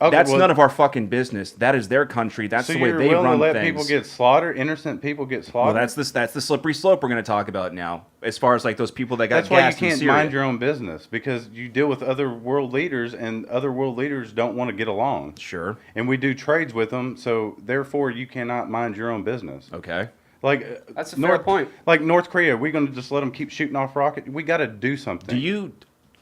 Okay, That's well, none of our fucking business. That is their country. That's so the way you're they willing run to let things. people get slaughtered, innocent people get slaughtered. Well, that's the slippery slope we're going to talk about now. As far as like those people that got That's why you gassed in can't Syria. mind your own business, because you deal with other world leaders, and other world leaders don't want to get along. Sure. And we do trades with them, so therefore you cannot mind your own business. Okay. Like That's a fair point. Like North Korea, we're going to just let them keep shooting off rockets? We got to do something. Do you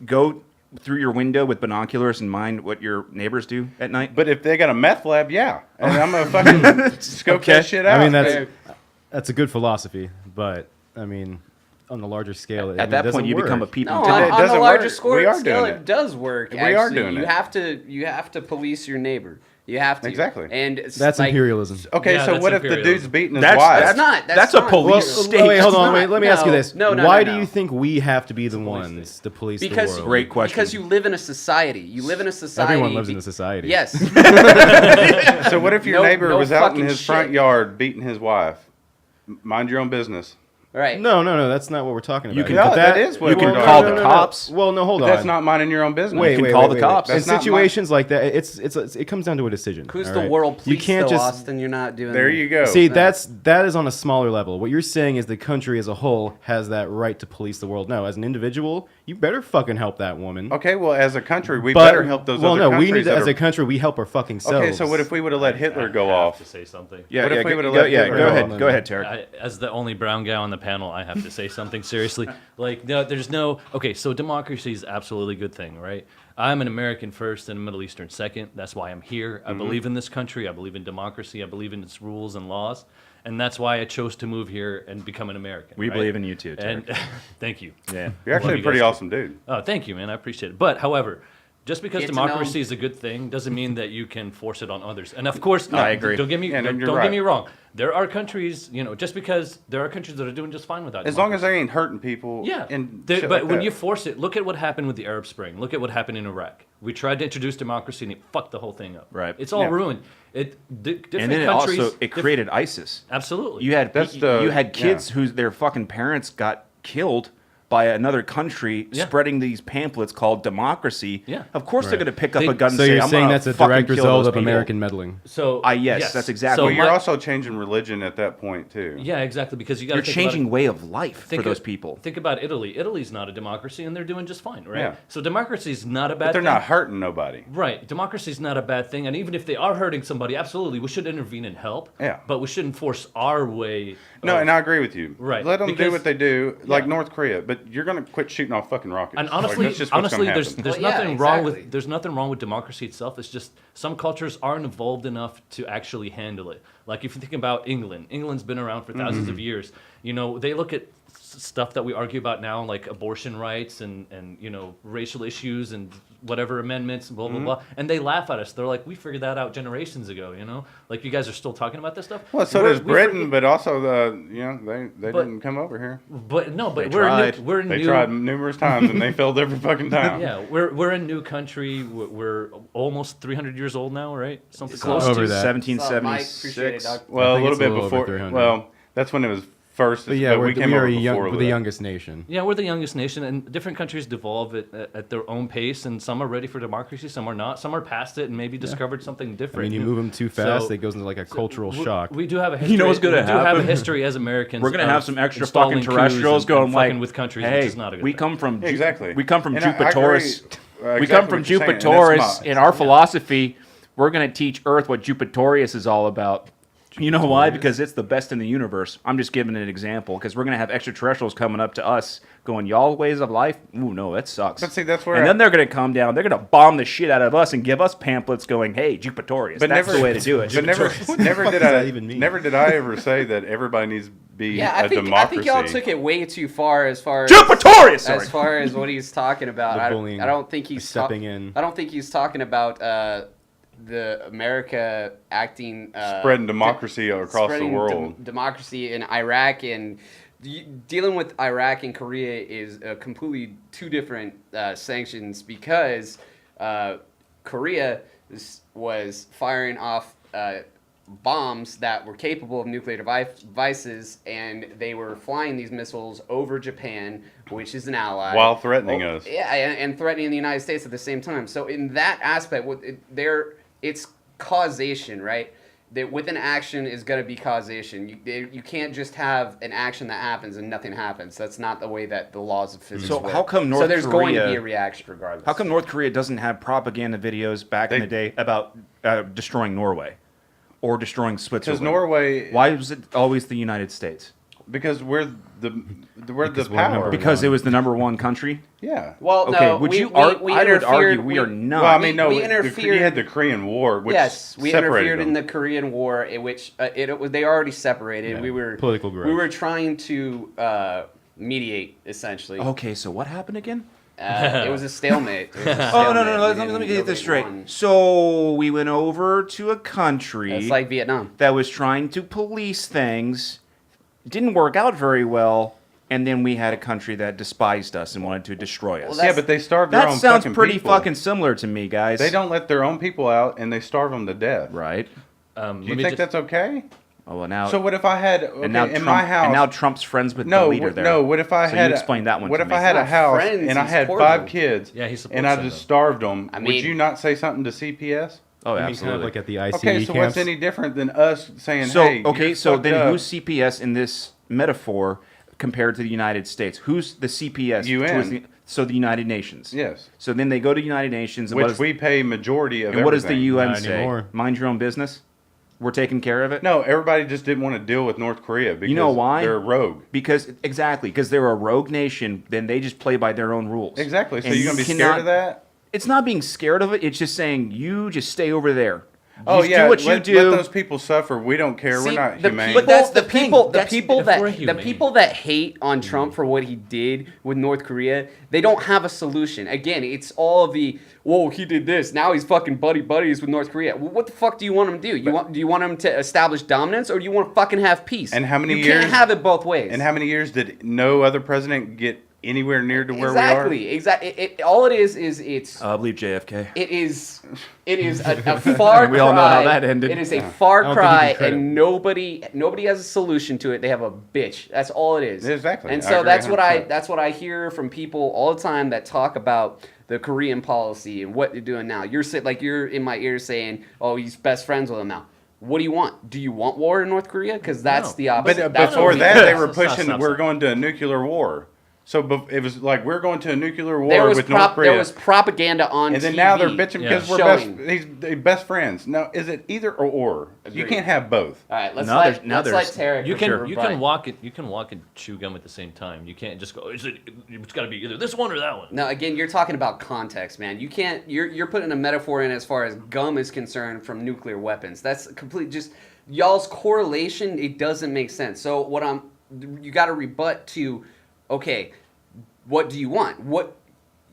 go through your window with binoculars and mind what your neighbors do at night? But if they got a meth lab, yeah, and I'm gonna fucking scope that shit out. I mean, that's a good philosophy, but I mean, on the larger scale, At that point, you become a people. No, It on the doesn't larger work. score We are scale, doing it it. does work. We are actually. doing you it. You have to police your neighbor. You have to. Exactly. And it's That's like, imperialism. Okay, Yeah, so that's what if the imperialism. dude's beating his That's wife? That's not. That's a not. police Well, state. wait, hold on, not. wait. Let me ask you No. this: No, no, Why no, do no. you think we have to be the ones to police Because the world? Great question. Because you live in a society. You live in a society. Everyone lives in a society. Yes. So what if your No- neighbor no was out in fucking his front shit. yard beating his wife? Mind your own business. Right. No, that's not what we're talking about. You can- here. No, But that is what you we're can talking call about. the cops. Well, no, hold But on. that's not minding your own business. Wait, can wait, call wait, the wait. cops. In That's not situations like that, it comes down to a decision. Who's all the right? world You police, can't though, just Austin? You're not doing There that. you go. see that is on a smaller level. What you're saying is the country as a whole has that right to police the world. No, as an individual, you better fucking help that woman. Okay, well, as a country, we But- better help those well, other no, countries. we need to, that as are- a country, we help our fucking selves. Okay, so what if we would have let Hitler go I have off? to say something. Yeah, What yeah, if we go, would've go, let yeah, Hitler go go? ahead. Go ahead, Tarek. As the only brown guy on the panel, I have to say something seriously. Like, no, there's no. Okay, so democracy is absolutely a good thing, right? I'm an American first and a Middle Eastern second. That's why I'm here. I believe in this country. I believe in democracy. I believe in its rules and laws. And that's why I chose to move here and become an American. We right? believe in you too, Tarek. And thank you. Yeah. You're actually Love a you pretty guys, awesome dude. Oh, thank you, man. I appreciate it. But, however, just because Get to know 'em. democracy is a good thing doesn't mean that you can force it on others. And of course, I agree. Don't get me, Yeah, no, don't you're don't right. get me wrong. There are countries, just because there are countries that are doing just fine without As long as democracy. they ain't hurting people. Yeah, And but shit like when that. you force it, look at what happened with the Arab Spring. Look at what happened in Iraq. We tried to introduce democracy and it fucked the whole thing up. Right. It's all Yeah. ruined. Different And then it countries. also created ISIS. Absolutely. You had That's the- you had kids yeah. whose their fucking parents got killed by another country Yeah. spreading these pamphlets called democracy. Yeah. Of course they're Right. going to pick up They- a gun and So say, you're I'm saying gonna that's a fucking direct kill result those of people. American meddling. So yes, that's exactly So Well, you're my- also changing religion at that point too. yeah, exactly, because you got You're to changing way of life for Think those of- people. Think about Italy. Italy's not a democracy, and they're doing just fine, right? Yeah. So democracy is not a bad But they're thing. not hurting nobody. Right. Democracy is not a bad thing, and even if they are hurting somebody, absolutely, we should intervene and help. Yeah. But we shouldn't force our way. No, of- and I agree with you. Right, Let them do because- what they do, like yeah. North Korea. But you're gonna quit shooting off fucking rockets. And Like, honestly, that's just what's honestly, gonna there's happen. there's Well, yeah, nothing wrong exactly. with there's nothing wrong with democracy itself. It's just some cultures aren't evolved enough to actually handle it. Like if you think about England, England's been around for thousands of years. They look at stuff that we argue about now, like abortion rights and racial issues and whatever amendments, blah blah blah, and they laugh at us. They're like, we figured that out generations ago. Like you guys are still talking about this stuff. Well, so We're- does we Britain, forget- but also they But- didn't come over here. But no, but They we're tried. new. We're They new. tried numerous times and they failed every fucking time. Yeah, we're a new country. We're almost 300 years old now, right? Something So- close Over to that. 1776. Mike, appreciate it, Well, I a think little it's a bit little over before. 300. Well, that's when it was first. But yeah, we came over before we're that. the youngest nation. Yeah, we're the youngest nation, and different countries devolve at their own pace, and some are ready for democracy, some are not. Some are past it and maybe discovered something I different. mean, you move them too fast, So- it goes into like a cultural we- shock. We do have a history. You know what's gonna we do have a happen? history as Americans. We're gonna of have some extra installing fucking terrestrials coups going and like, fucking with countries, hey, which is not a good we thing. come from Exactly. we come from And I Jupitoris. agree, We exactly come from what you're saying, and it's Jupitoris not- in our philosophy. we're going to teach Earth what Jupitorius is all about. You know why? Because it's the best in the universe. I'm just giving an example because we're going to have extraterrestrials coming up to us going, y'all ways of life? Ooh, no, that sucks. But see, that's where and then they're going to come down. They're going to bomb the shit out of us and give us pamphlets going, hey, Jupitorius. But that's never- the way to do it. But never did that I even mean? never did I ever say that everybody needs to be Yeah, I a think democracy. y'all took it way too far as Jupitorius! Sorry. as far as what he's talking about. The I bullying, don't think he's stepping in. I don't think he's talking about the America acting Spreading democracy across the spreading world. democracy in Iraq and dealing with Iraq and Korea is completely two different sanctions because Korea was firing off bombs that were capable of nuclear devices, and they were flying these missiles over Japan, which is an ally, While threatening us. Yeah, and threatening the United States at the same time. So in that aspect, it's causation, right? That with an action is going to be causation. You can't just have an action that happens and nothing happens. That's not the way that the laws of physics So work. how come North So there's going to Korea- be a reaction regardless. How come North Korea doesn't have propaganda videos back in They- the day about destroying Norway or destroying Because Switzerland? Norway, Why was it always the United States? because we're the Because we're power. number Because it was the number one country? Yeah. Well, Okay, no, would we, you we, ar- we I would interfered. argue we are not. Well, I mean, no, we you interfered. had the Korean War, which Yes, we separated interfered in them. the Korean War, in which it was they already separated. Yeah, We were political grudge. We were trying to mediate essentially. Okay, so what happened again? It was a stalemate. It was a Oh, no, stalemate. no, We let me didn't- get this nobody straight. won. So we went over to a country It's like Vietnam. that was trying to police things, didn't work out very well, and then we had a country that despised us and wanted to destroy us. Well, Yeah, but they starved their that own sounds fucking pretty people. fucking similar to me, guys. They don't let their own people out, and they starve them to death. Right? Do you think that's okay? Oh, well, now. So what if I had okay, and now in Trump, my house? And now Trump's friends with no, the leader there. no. What if I So had? you explain that one What to if me. I had a He's not house friends, and I he's had cordial. 5 kids? Yeah, he supports and I them, just though. starved them. I Would mean- you not say something to CPS? Oh, I mean, absolutely. kind of like at the ICE Okay, so camps. what's any different than us saying, So "Hey, okay, you're so fucked then up." who's CPS in this metaphor compared to the United States? Who's the CPS? UN. towards the- so the United Nations. Yes, So then they go to United Nations, and which what, is, we pay majority of. and what does the everything. UN Not say? anymore. Mind your own business. We're taking care of it. No, everybody just didn't want to deal with North Korea because know why? they're rogue. Because they're a rogue nation. Then they just play by their own rules. Exactly. So And you're you gonna be cannot- scared of that? It's not being scared of it. It's just saying you just stay over there. Oh Just yeah, do what you let do. those people suffer. We don't care. We're See, not the humane. But that's Well, the the thing, people. The that's- people if we're that the humane. people that hate on Trump for what he did with North Korea, they don't have a solution. Again, it's all the whoa, he did this. Now he's fucking buddies with North Korea. Well, what the fuck do you want him to do? Do you want him to establish dominance, or do you want to fucking have peace? And how many you years- can't have it both ways. And how many years did no other president get anywhere near to where Exactly. All it is it's. I believe JFK. It is a far cry. We all know how that ended. It is a far I don't think cry, you can credit- and nobody has a solution to it. They have a bitch. That's all it is. Exactly. And I so agree that's 100%. what I hear from people all the time that talk about the Korean policy and what they're doing now. You're in my ear saying, "Oh, he's best friends with them now." What do you want? Do you want war in North Korea? Because that's No. the But opposite. That's before what we that, do. they were Stop, pushing, stop, we're stop. going to a nuclear war. So it was like, we're going to a nuclear war There was with North Korea. there was propaganda on and then TV now they're bitching because we're showing. they're best friends. No, is it either or? You Agreed. can't have both. All right, let's Now let there's- now there's- Tarek. You can rebut. walk and chew gum at the same time. You can't just go. It's got to be either this one or that one. No, again, you're talking about context, man. You can't. You're putting a metaphor in as far as gum is concerned from nuclear weapons. That's complete. Just y'all's correlation. It doesn't make sense. So you got to rebut to, okay, what do you want? What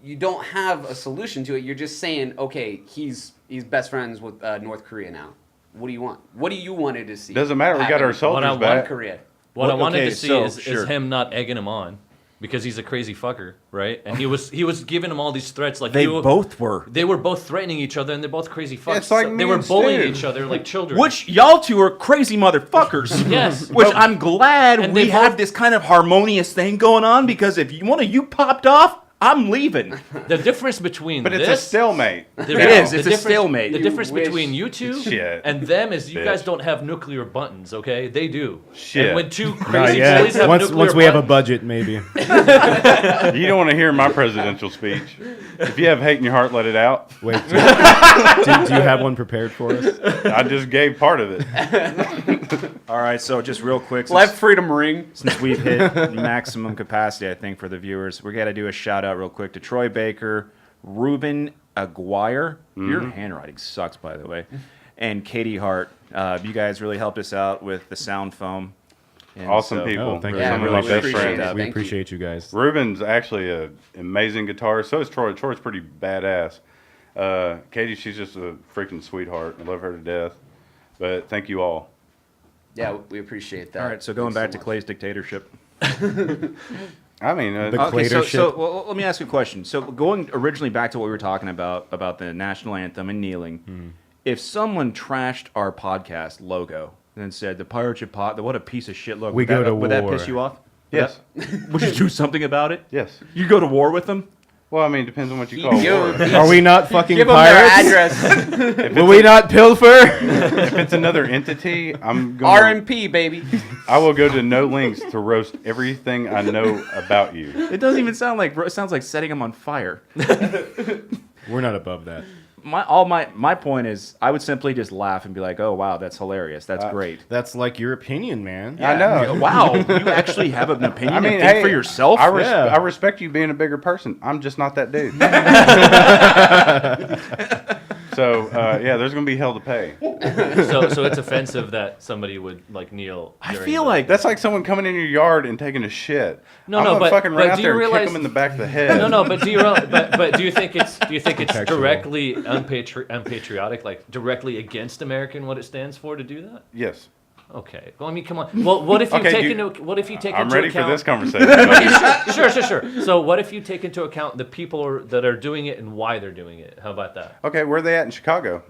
you don't have a solution to it. You're just saying, okay, he's best friends with North Korea now. What do you want? What do you wanted to see? Doesn't matter. We got happen our soldiers What I in back. Korea. What I Well, wanted okay, to see so, is sure. him not egging him on, because he's a crazy fucker, right? And he was giving him all these threats, like They both were. They were both threatening each other, and they're both crazy fucks. it's like So me they were and bullying Stu. each other like children. Which y'all two are crazy motherfuckers. Yes. Which But- I'm glad and we they have both- this kind of harmonious thing going on, because if one of you popped off, I'm leaving. The difference between But it's a this, stalemate. the- It is. the It's a difference- stalemate. The You difference wish- between you two Shit. and them is you Bitch. guys don't have nuclear buttons, okay? They do. Shit. And when two Not crazy yet. bullies have Once nuclear we have a buttons, budget, maybe. You don't want to hear my presidential speech. If you have hate in your heart, let it out. Wait, do you have one prepared for us? I just gave part of it. All right, so just real quick, Let freedom ring. since we've hit maximum capacity, I think, for the viewers, we got to do a shout out real quick to Troy Baker, Ruben Aguirre. Your handwriting sucks, by the way. And Katie Hart. You guys really helped us out with the sound foam. And Awesome so- people. Oh, thank you. Yeah, Some of really my best appreciate friends. that. We Thank you. appreciate you guys. Ruben's actually an amazing guitarist. So is Troy. Troy's pretty badass. Katie, she's just a freaking sweetheart. I love her to death. But thank you all. Yeah, we appreciate that. All right, so going Thanks back so to much. Clay's dictatorship. I mean, The Okay, so Dictatorship. well, let me ask you a question. So going originally back to what we were talking about the national anthem and kneeling, if someone trashed our podcast logo and then said the pirate ship pot, what a piece of shit logo, We go to would that war. piss you off? yes. Would you do something about it? Yes. You go to war with them? Well, I mean, it depends on what you He- call yo, war. he- Are we not fucking Give them their pirates? address. Will we not pilfer? If it's another entity, I'm going. RMP, baby. I will go to no lengths to roast everything I know about you. It doesn't even sound like it sounds like setting them on fire. We're not above that. My point is, I would simply just laugh and be like, "Oh wow, that's hilarious. That's great." That's like your opinion, man. I know. Wow, you actually have an opinion I mean, and think hey, for yourself. Yeah. I respect you being a bigger person. I'm just not that dude. So yeah, there's gonna be hell to pay. so it's offensive that somebody would like kneel. I during feel the- like That's like someone coming in your yard and taking a shit. No, I'm no, gonna but- fucking but run out do there you and kick realize- them in the back of the head. No, but do you but do you think it's Contextual. directly unpatriotic, like directly against American what it stands for to do that? Yes. Okay. Well, I mean, come on. Well, what if you Okay, take you- into what if you take I'm into ready account? for this conversation. buddy. Sure. So what if you take into account the people that are doing it and why they're doing it? How about that? Okay, where are they at in Chicago?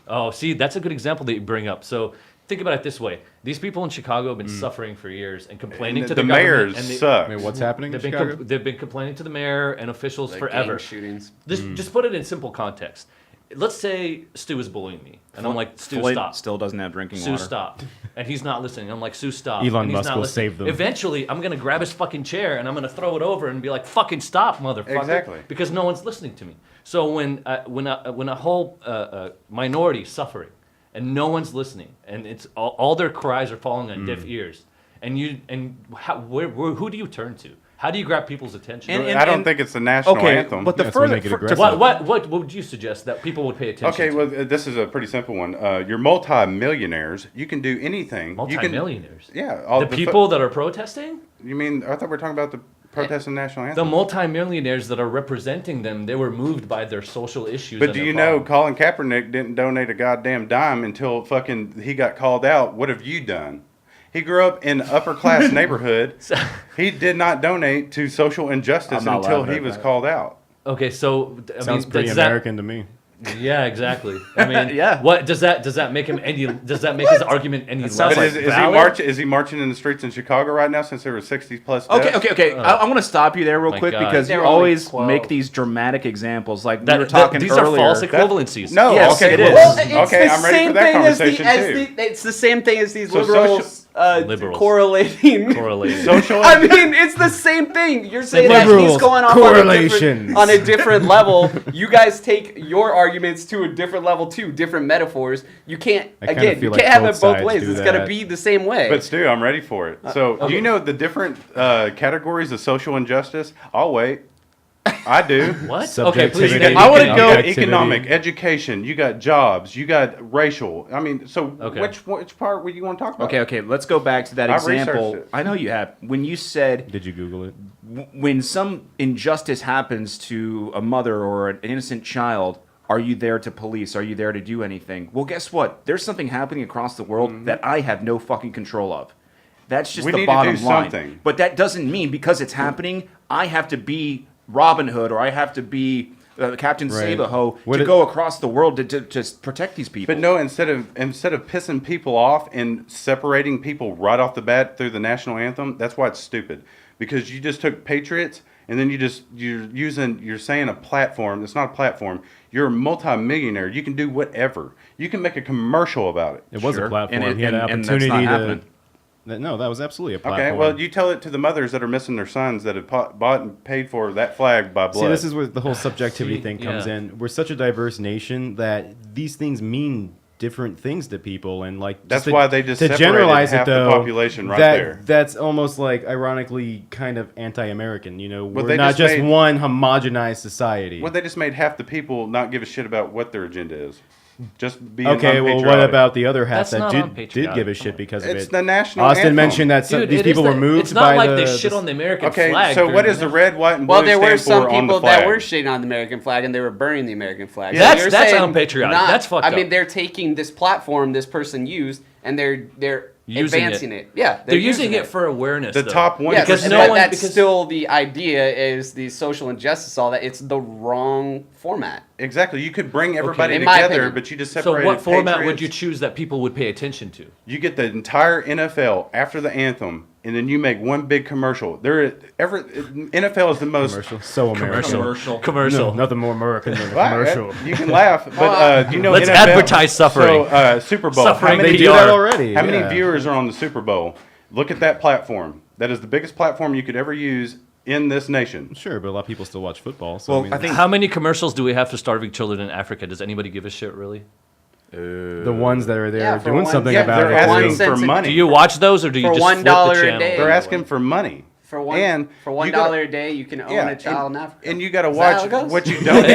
Oh, see, that's a good example that you bring up. So think about it this way: these people in Chicago have been suffering for years and complaining And to the the government. mayors and they- suck. Wait, what's happening in They've Chicago? they've been complaining to the mayor and officials The forever. gang shootings. Just put it in simple context. Let's say Stu is bullying me, and I'm like, Stu, Flint stop. still doesn't have drinking Stu, water. stop. And he's not listening. I'm like, Stu, stop. Elon and he's Musk not will listening. save them. Eventually, I'm gonna grab his fucking chair and I'm gonna throw it over and be like, fucking stop, motherfucker. Exactly. Because no one's listening to me. So when a whole minority is suffering and no one's listening, and it's all their cries are falling on deaf ears, and who do you turn to? How do you grab people's attention? And- I don't think it's the national Okay, anthem. but the That's what further make it to- aggressive. what would you suggest that people would pay attention Okay, to? well, this is a pretty simple one. You're multi-millionaires. You can do anything. You can, Multimillionaires. yeah. All The people that are protesting? You mean? I thought we were talking about the protest and national The anthem. multimillionaires that are representing them, they were moved by their social issues. But and do their you know problems. Colin Kaepernick didn't donate a goddamn dime until fucking he got called out? What have you done? He grew up in upper class neighborhood. He did not donate to social injustice I'm not until laughing he at was that. called out. Okay, so I Sounds mean, pretty does that- American to me. Yeah, exactly. I mean, Yeah. What does that make him any? Does that make his argument any less sounds But like is he valid? is he marching in the streets in Chicago right now since there were 60 plus Okay, deaths? okay. I want to stop you there real My quick God. because There you were only always 12. make these dramatic examples. Like we That- were talking these earlier. are false equivalencies. No, Yes, okay, it well, is. Well, it's okay, the I'm ready same for that thing as conversation too. it's the same thing as these So liberals, Liberals. correlating. Correlated. Social. I mean, it's the same thing. You're saying that Liberals, he's going off correlations. on a different level. You guys take your arguments to a different level too, different metaphors. You can't, I kinda again, feel you like can't have both it both sides ways. do It's going to that. be the same way. But Stu, I'm ready for it. So, do okay. you know the different categories of social injustice? I'll wait. I do. What? Okay, Subjectivity. please. You I wanna got go- economic, education. You got jobs. You got racial. I mean, so Okay. which part would you want to talk about? Okay, let's go back to that I've researched example. it. I know you have. When you said Did you Google it? when some injustice happens to a mother or an innocent child, are you there to police? Are you there to do anything? Well, guess what? There's something happening across the world that I have no fucking control of. That's just We the need to bottom do line. something. But that doesn't mean because it's happening, I have to be Robin Hood or I have to be Captain Right. Save-A-Ho What to it- go across the world to protect these people. But no, instead of pissing people off and separating people right off the bat through the national anthem, that's why it's stupid. Because you just took patriots and then you're saying a platform. It's not a platform. You're a multi-millionaire. You can do whatever. You can make a commercial about it. It was Sure. a platform. And he had an that's opportunity not to. happening. No, that was absolutely a platform. Okay, well, you tell it to the mothers that are missing their sons that have bought and paid for that flag by blood. See, this is where the whole subjectivity See, thing comes yeah. in. We're such a diverse nation that these things mean different things to people, and like That's to- why they just to separated generalize half it the though. population right there. That's almost like ironically kind of anti-American. You know, Well, we're they not just just made- one homogenized society. Well, they just made half the people not give a shit about what their agenda is. Just being Okay, well, what unpatriotic. about the other half That's that not did unpatriotic. give a Come shit on. because of It's it? the national Austin anthem. mentioned that some, Dude, these it people is were moved It's not by like the, they shit on the American Okay, flag. so during what is the red, white, and blue Well, there were stand some for on the people flag? that were shitting on the American flag and they were burning the American flag. That's- you're that's saying unpatriotic. That's fucked I mean, up. they're taking this platform this person used and they're Using advancing it. it. Yeah, They're using it for awareness. The though. top one. Yeah, because because no one- that's because- still the idea is the social injustice, all that. It's the wrong format. Exactly. You could bring everybody In my together, opinion. but you just So separated what format would patriots. you choose that people would pay attention to? You get the entire NFL after the anthem, and then you make one big commercial. NFL is the most. commercial. So American. Commercial. No, nothing more American than a Well, commercial. You can laugh, but you know, Let's NFL, advertise suffering. So Super Bowl. Suffering How many, They do PR. that already. how many yeah. viewers are on the Super Bowl? Look at that platform. That is the biggest platform you could ever use in this nation. Sure, but a lot of people still watch football. So Well, I, mean, I think How many commercials do we have for starving children in Africa? Does anybody give a shit, really? the ones that are there Yeah, for doing one- something Yeah, about they're it. one asking for cent- money. Do you watch those, or do you For just $1 flip the a channel? day. They're asking for money. For one And for $1 you gotta- a day, you can own Yeah, a child in Africa. and you got to Is that how watch it goes? what you donate.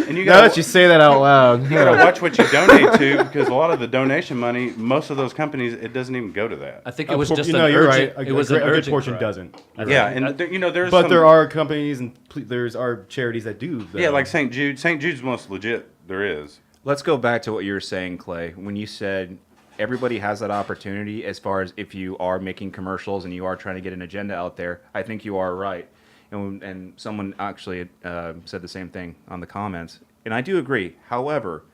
And you Now got that you say that out loud, You gotta watch what you donate to, because a lot of the donation money, most of those companies, it doesn't even go to that. I think it was just you an know, you're urgent. right. It was a an good urgent portion cry. doesn't. You're Yeah, right. and there's But some, there are companies and there are charities that do. That. yeah, like St. Jude. St. Jude's most legit there is. let's go back to what you were saying, Clay, when you said everybody has that opportunity as far as if you are making commercials and you are trying to get an agenda out there. I think you are right. And someone actually said the same thing on the comments. And I do agree. However,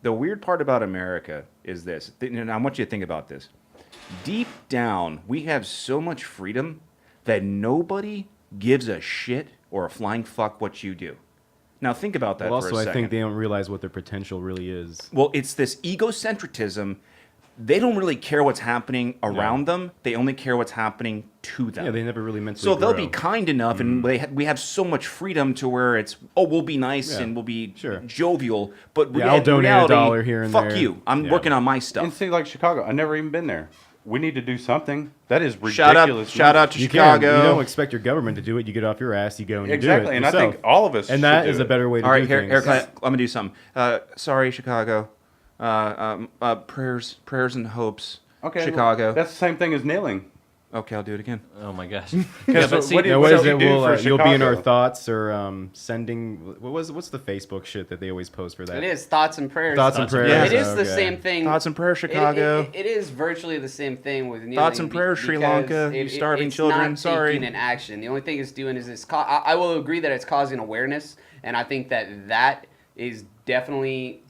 the weird part about America is this. And I want you to think about this. Deep down, we have so much freedom that nobody gives a shit or a flying fuck what you do. Now think about that Well, for a also, second. I think they don't realize what their potential really is. Well, it's this egocentrism. They don't really care what's happening around them. They only care what's happening to them. Yeah, they never really meant to. So they'll be kind enough, and we have so much freedom to where it's, we'll be nice Yeah, and we'll be sure. jovial. But Yeah, I'll in donate a reality, dollar here and fuck there. you. I'm Yeah. working on my And stuff. see, like Chicago, I never even been there. We need to do something. That is Shout ridiculous. out to You Chicago. can. You don't expect your government to do it. You get off your ass. You go and you do Exactly, it and I yourself. think all of us. And that should is do a it. better way to All right, do here, things. Eric, I'm gonna do something. Sorry, Chicago. Prayers and hopes. Okay, Chicago. Well, that's the same thing as kneeling. Okay, I'll do it again. Oh my gosh. Because but see- what do Yeah, you, what is do it? you do We'll, for you'll be in our Chicago? thoughts or sending. What's the Facebook shit that they always post for that? It is thoughts and prayers. Thoughts and prayers. Yeah. It is the okay. same thing. Thoughts and prayers, Chicago. It is virtually the same thing with kneeling. Thoughts and prayers, Sri because Lanka, you starving it's children, Not sorry. taking an action. The only thing it's doing is I will agree that it's causing awareness, and I think that is definitely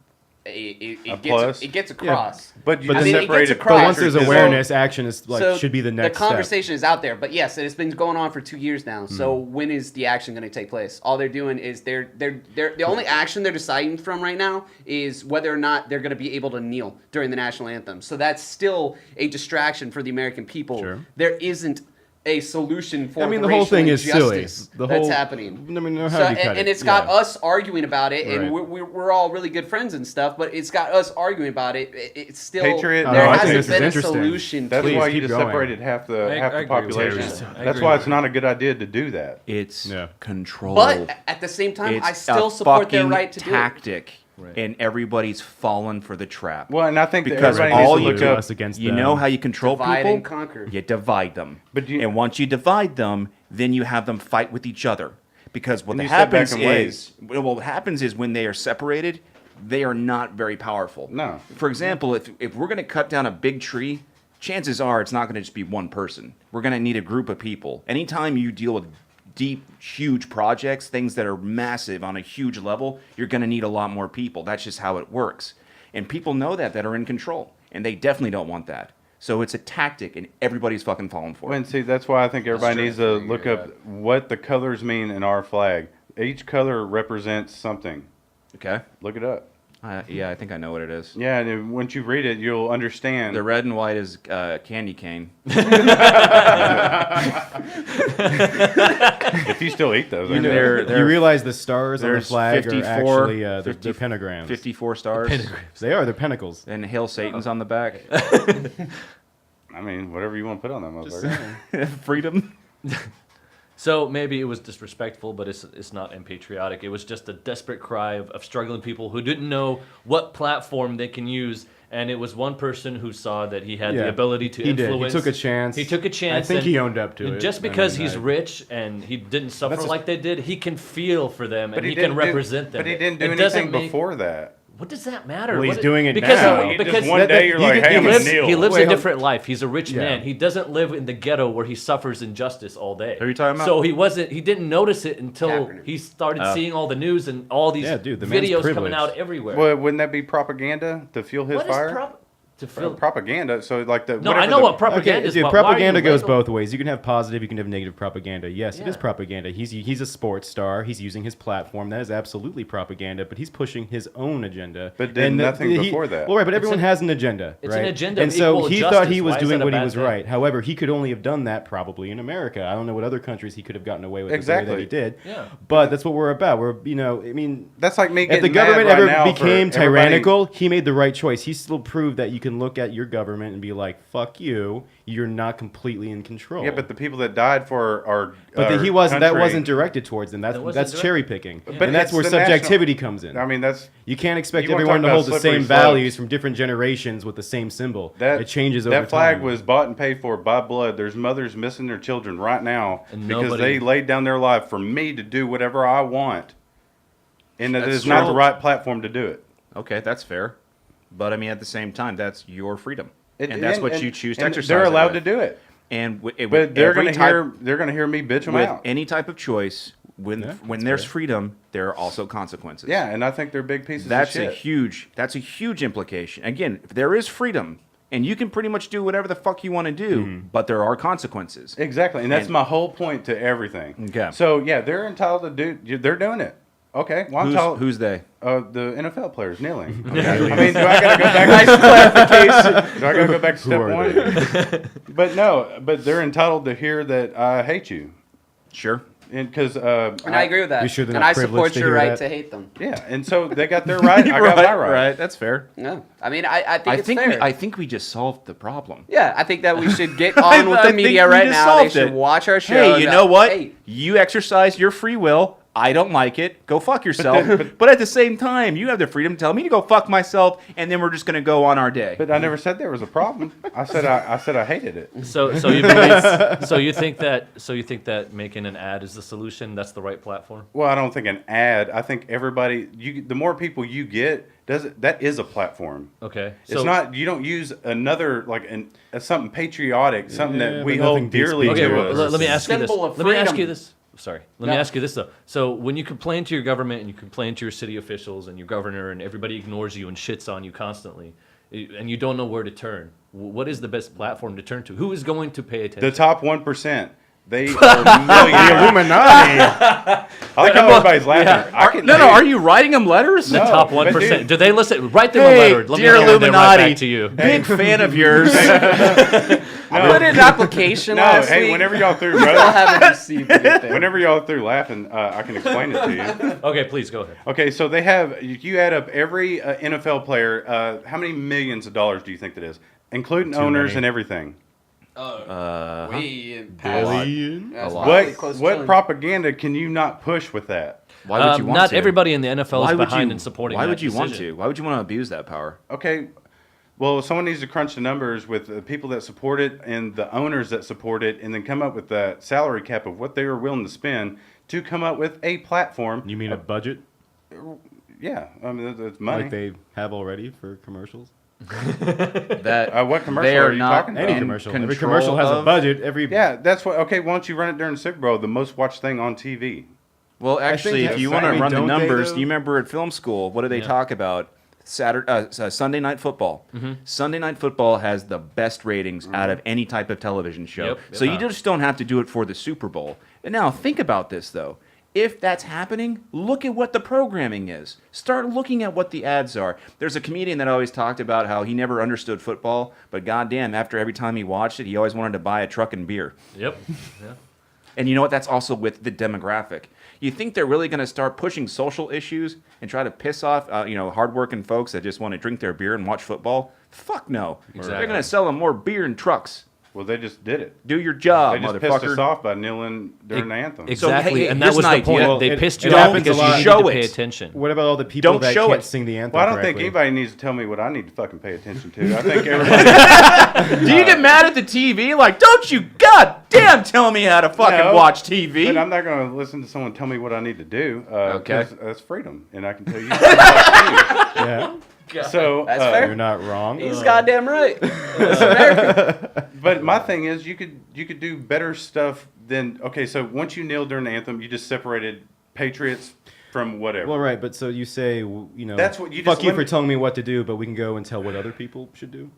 it plus. gets across. But you But just then- it gets separated. across. But once there's So- awareness, action is like So should be the next The conversation is out there, but yes, it's been going on for 2 years now. So when is the action going to take place? All they're doing is they're the only action they're deciding from right now is whether or not they're going to be able to kneel during the national anthem. So that's still a distraction for the American people. Sure. There isn't a solution for I mean, the the whole racial thing is silly. injustice The that's whole- happening. I mean, how So, do you cut and it? it's got Yeah. us arguing about it, and Right. we're all really good friends and stuff. But it's got us arguing about it. It's still Patriot- there No, I think hasn't this is been a interesting. solution. That's to Please why it. you keep just going. separated half the I agree with population. you. I That's agree why with it's you. not a good idea to do that. It's Yeah. control. But at the same time, it's I still a support their fucking right to do it. tactic, Right. and everybody's fallen for the trap. Well, and I think that Because everybody all needs you to do look up. us against You them. know how you control Divide people? and conquer. You divide them. But you- and once you divide them, then you have them fight with each other. Because what And you sit back happens and wait. is, what happens is when they are separated, they are not very powerful. No. For example, if we're going to cut down a big tree, chances are it's not going to just be one person. We're going to need a group of people. Anytime you deal with deep, huge projects, things that are massive on a huge level, you're going to need a lot more people. That's just how it works. And people know that are in control. And they definitely don't want that. So it's a tactic, and everybody's fucking falling for Well, it. and see, that's why I think everybody true. needs to look Yeah. up what the colors mean in our flag. Each color represents something. Okay. Look it up. Yeah, I think I know what it is. Yeah, and then once you read it, you'll understand. The red and white is candy cane. If you still eat those, You, know, They're- you realize the stars on the there's flag 54, are actually they're 50 pentagrams. 54 stars. They are. They're pentacles. And Hail Satan's on the back. I mean, whatever you want to put on that motherfucker. Freedom. So maybe it was disrespectful, but it's not unpatriotic. It was just a desperate cry of struggling people who didn't know what platform they can use. And it was one person who saw that he had the Yeah, ability to he did. He influence. took a chance. He took a chance. I think and- he owned up to and it. Just I because mean, he's I- rich and he didn't suffer That's a- like they did, he can feel for them and he can didn't do- represent them. But he didn't do It doesn't anything make- before that. What does that matter? Well, he's What- doing it because now. You because just one day you're like, hey, I'm gonna kneel. he lives Wait, a hold- different life. He's a rich Yeah. man. He doesn't live in the ghetto where he suffers injustice all day. Who are you talking about? So he didn't notice it until Kaepernick. he started seeing all the news and all these Yeah, dude, the man's videos coming privileged. out everywhere. Well, wouldn't that be propaganda to fuel his What is fire? to feel? Propaganda. So like the No, whatever I know the- what propaganda Okay, is. dude, but why are you propaganda goes label- both ways. You can have positive, you can have negative propaganda. Yes, it is Yeah. propaganda. He's a sports star. He's using his platform. That is absolutely propaganda. But he's pushing his own agenda. But did nothing before that. Well, right, but everyone an- has an agenda. it's an right? agenda and of so equal he thought justice. he was Why is doing that a what he bad was thing? right. However, he could only have done that probably in America. I don't know what other countries he could have gotten away with it the way that Exactly. he did. Yeah. But that's what we're about. We're I mean. That's like me If getting the government mad right ever now for became everybody- tyrannical, he made the right choice. He still proved that you can look at your government and be like, "Fuck you, you're not completely in control." Yeah, but the people that died for our But our he wasn't. That country- wasn't directed towards them. That wasn't That's direct- cherry picking, Yeah. But and that's it's where the national- subjectivity comes in. I mean, that's You can't expect You wanna everyone talk to about hold the slippery same slopes. values from different generations with the same symbol. that It changes over time. That flag was bought and paid for by blood. There's mothers missing their children right now And because nobody- they laid down their life for me to do whatever I want, and that That's is not true. the right platform to do it. Okay, that's fair. But I mean, at the same time, that's your freedom. It- and that's what you choose to and exercise. They're it allowed with. to do it, And but they're going to hear me bitch them with out. any type of choice, when Yeah, when that's there's fair. freedom, there are also consequences. Yeah, and I think they're big pieces That's of a shit. huge implication. Again, if there is freedom, and you can pretty much do whatever the fuck you want to do, Mm-hmm. but there are consequences. Exactly, and that's And- my whole point to everything. Okay. So yeah, they're entitled to do. They're doing it. Okay. Well, I'm told Who's they? the NFL players kneeling. I mean, do I gotta go back? Do I gotta go back to step are one? But no, but they're entitled to hear that I hate you, Sure. and because And I agree with that. You sure they're and not I support privileged to your hear right that? to hate them. yeah, and so they got their right. I got my right. Right. That's fair. No, I mean I think I it's think fair. I think we just solved the problem. Yeah, I think that we should get on with I the think media we right just now. They solved should it. watch our show. Hey, and you go, know what? Hey, You exercise your free will. I don't like it. Go fuck yourself. But at the same time, you have the freedom to tell me to go fuck myself, and then we're just gonna go on our day. But I never said there was a problem. I said I hated it. So you believe, so you think that making an ad is the solution? That's the right platform? Well, I don't think an ad. I think everybody. The more people you get, that is a platform. Okay. It's not. You don't use another something patriotic, something Yeah, that but we nothing hold beats dearly being Okay, to well, us. let me ask you this. Symbol of Let me ask freedom. you this. Sorry. Let me ask you this though. So when you complain to your government and you complain to your city officials and your governor and everybody ignores you and shits on you constly, and you don't know where to turn, what is the best platform to turn to? Who is going to pay attention? The top 1%. They are The millionaires. Illuminati. I like how everybody's laughing. I can, Are you writing them letters? The No, top but 1%. dude- Do they listen? Write them a Hey, letter. Let dear me hand them right Illuminati, back to you. big fan of yours. I put in an application No, last hey, week. whenever y'all through, I brother, haven't received anything. whenever y'all through laughing, I can explain it to you. Okay, please go ahead. Okay, so they have. You add up every NFL player. How many millions of dollars do you think that is, including owners many. and everything? We Billion? That's lot. probably What close to what $1 propaganda can you not push with that? Why would you want Not to? everybody in the NFL Why is would behind you? in supporting Why that would you want decision. to? Why would you want to abuse that power? Okay, well, someone needs to crunch the numbers with the people that support it and the owners that support it, and then come up with that salary cap of what they are willing to spend to come up with a platform. You mean a budget Yeah, I mean it's money. like they have already for commercials? That What commercial they are are you not talking about? Any in commercial. Every control commercial has a of- budget. Every Yeah, that's what. Okay, why don't you run it during the Super Bowl, the most watched thing on TV? Well, actually, think if you that's- want I to mean, run the don't they, numbers, though? do you remember at film school? What do they Yeah. talk about? Sunday Night Football. Sunday Night Football has the best ratings out of any type of television show. Yep. So you just don't have to do it for the Super Bowl. And now think about this though. If that's happening, look at what the programming is. Start looking at what the ads are. There's a comedian that always talked about how he never understood football, but goddamn, after every time he watched it, he always wanted to buy a truck and beer. Yep. Yeah. And you know what? That's also with the demographic. You think they're really going to start pushing social issues and try to piss off, hardworking folks that just want to drink their beer and watch football? Fuck no. Exactly. They're going to sell them more beer and trucks. Well, they just did it. Do your job, They just motherfucker. pissed us off by kneeling during the anthem. Exactly, hey, and that here's was an the idea. point. They It- pissed it you off happens because a you lot. needed Show to pay it. attention. What about all the people Don't that show can't it. sing the anthem Well, I don't think correctly? anybody needs to tell me what I need to fucking pay attention to. I think everybody. Do you get mad at the TV? Like, don't you goddamn tell me how to fucking No, watch TV? But I'm not going to listen to someone tell me what I need to do. Okay. 'Cause that's freedom, and I can tell you. That's Yeah, you. So That's fair. you're not wrong. He's goddamn right. It's America. But my thing is, you could do better stuff than So once you nailed during the anthem, you just separated patriots from whatever. Well, right, but so you say, That's what you fuck just you for limit- telling me what to do, but we can go and tell what other people should do.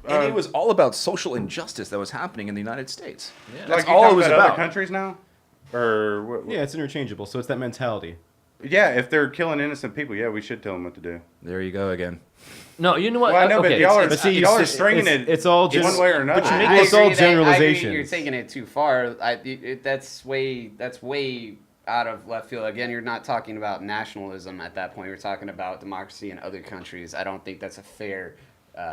And it was all about social injustice that was happening in the United States. Yeah. That's you all it talking was Other about. countries now, or what? Yeah, it's interchangeable, so it's that mentality. Yeah, if they're killing innocent people, yeah, we should tell them what to do. There you go again. No, you know what? Well, I know, but okay, y'all are, But see, y'all are it's- stringing it's- it. it's all one just- way or another. but you make I this all agree that- I agree generalizations. you're taking it too far. That's way out of left field. Again, you're not talking about nationalism at that point. You're talking about democracy in other countries. I don't think that's a fair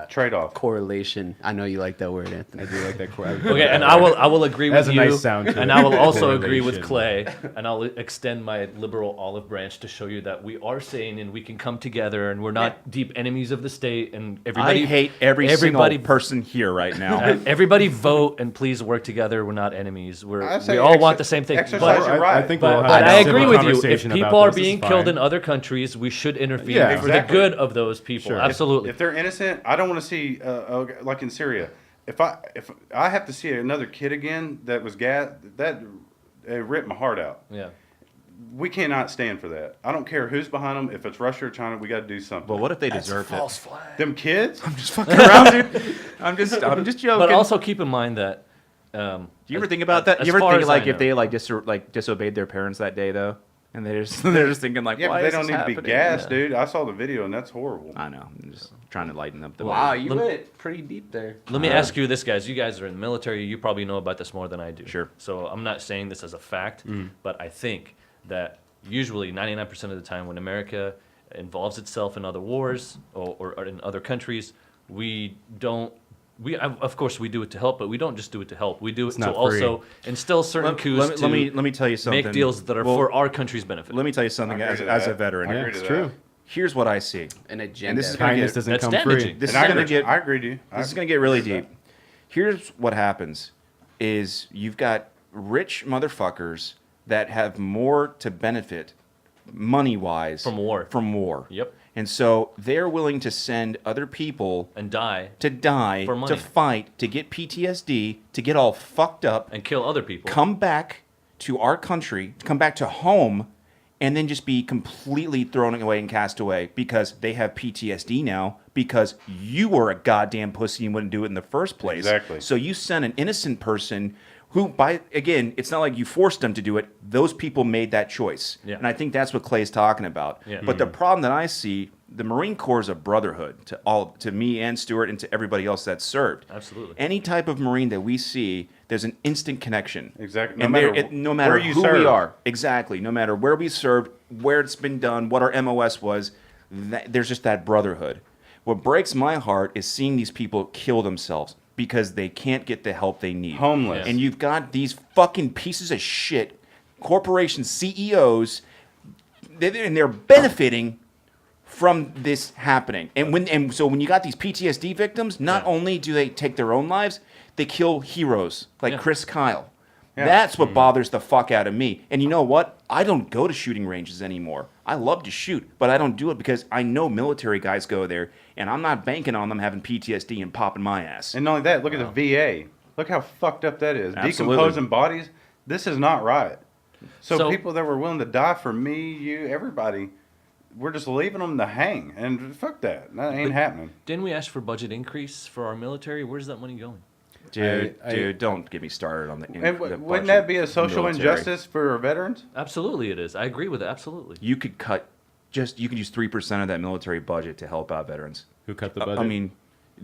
Trade-off. correlation. I know you like that word, I Anthony. do like that. Okay, and I will agree Has with a you, nice sound to and it. I will also agree with Correlation. Clay, and I'll extend my liberal olive branch to show you that we are sane and we can come together, and we're not deep enemies of the state, and everybody I hate everybody everybody person here right now. everybody vote and please work together. We're not enemies. I say We all want exer- the same thing. exercise But, your right. I think we'll but, have but a I civil agree with you. If conversation about people are this. This is being killed fine. in other countries, we should intervene Yeah, for exactly. the good of those people. Sure. Absolutely. If they're innocent, I don't want to see like in Syria. If I have to see another kid again that was gassed, that it ripped my heart out. yeah. We cannot stand for that. I don't care who's behind them. If it's Russia or China, we got to do something. But what if they deserved it? flag. Them kids? Just fucking around, dude. I'm just joking. But also keep in mind that. do you ever think about that? as You ever far think as like I if they know. disobeyed their parents that day though, and they're just thinking like, Yeah, why but they is don't this need to be happening? gassed, Yeah. dude. I saw the video and that's horrible. I know. I'm just trying to lighten up the Wow, mood. you went pretty deep there. Let me ask you this, guys. You guys are in the military. You probably know about this more than I do. Sure. So I'm not saying this as a fact, but I think that usually 99% of the time when America involves itself in other wars or in other countries, we don't. Of course, we do it to help, but we don't just do it to help. We do it to not also instill certain coups to let me tell you something. make deals that are Well, for our country's benefit. Let me tell you something I agree as to a that. veteran. I Yeah. agree to It's that. true. Here's what I see. An agenda. And this is gonna Kindness get, doesn't That's come damaging. free. this is And I gonna agree, get I agree to you. this is gonna get really deep. Here's what happens: is you've got rich motherfuckers that have more to benefit money wise From war. From war. Yep. And so they're willing to send other people And die to die, For money. to fight, to get PTSD, to get all fucked up, and kill other people. come back to our country, come back to home, and then just be completely thrown away and cast away because they have PTSD now because you were a goddamn pussy and wouldn't do it in the first place. Exactly. So you sent an innocent person who, again, it's not like you forced them to do it. Those people made that choice. Yeah. And I think that's what Clay's talking about. Yeah. But the problem that I see, the Marine Corps is a brotherhood to me and Stuart and to everybody else that's served. Absolutely. Any type of Marine that we see, there's an instant connection. Exactly. No matter where you who we serve. are, exactly. No matter where we served, where it's been done, what our MOS was, there's just that brotherhood. What breaks my heart is seeing these people kill themselves because they can't get the help they need. Homeless. And you've got these fucking pieces of shit, corporation CEOs, and they're benefiting from this happening. And so when you got these PTSD victims, not only do they take their own lives, they kill heroes like Yeah. Chris Kyle. Yeah. That's what bothers the fuck out of me. And you know what? I don't go to shooting ranges anymore. I love to shoot, but I don't do it because I know military guys go there, and I'm not banking on them having PTSD and popping my ass. And not only that, look at the VA. Look how fucked up that is. Absolutely. Decomposing bodies. This is not right. So So- people that were willing to die for me, you, everybody, we're just leaving them to hang, and fuck that. That ain't happening. Didn't we ask for budget increase for our military? Where's that money going? Dude, don't get me started on the. And wouldn't that be a social injustice for our veterans? Absolutely, it is. I agree with it. Absolutely. You could you could use 3% of that military budget to help out veterans. Who cut the budget? I mean,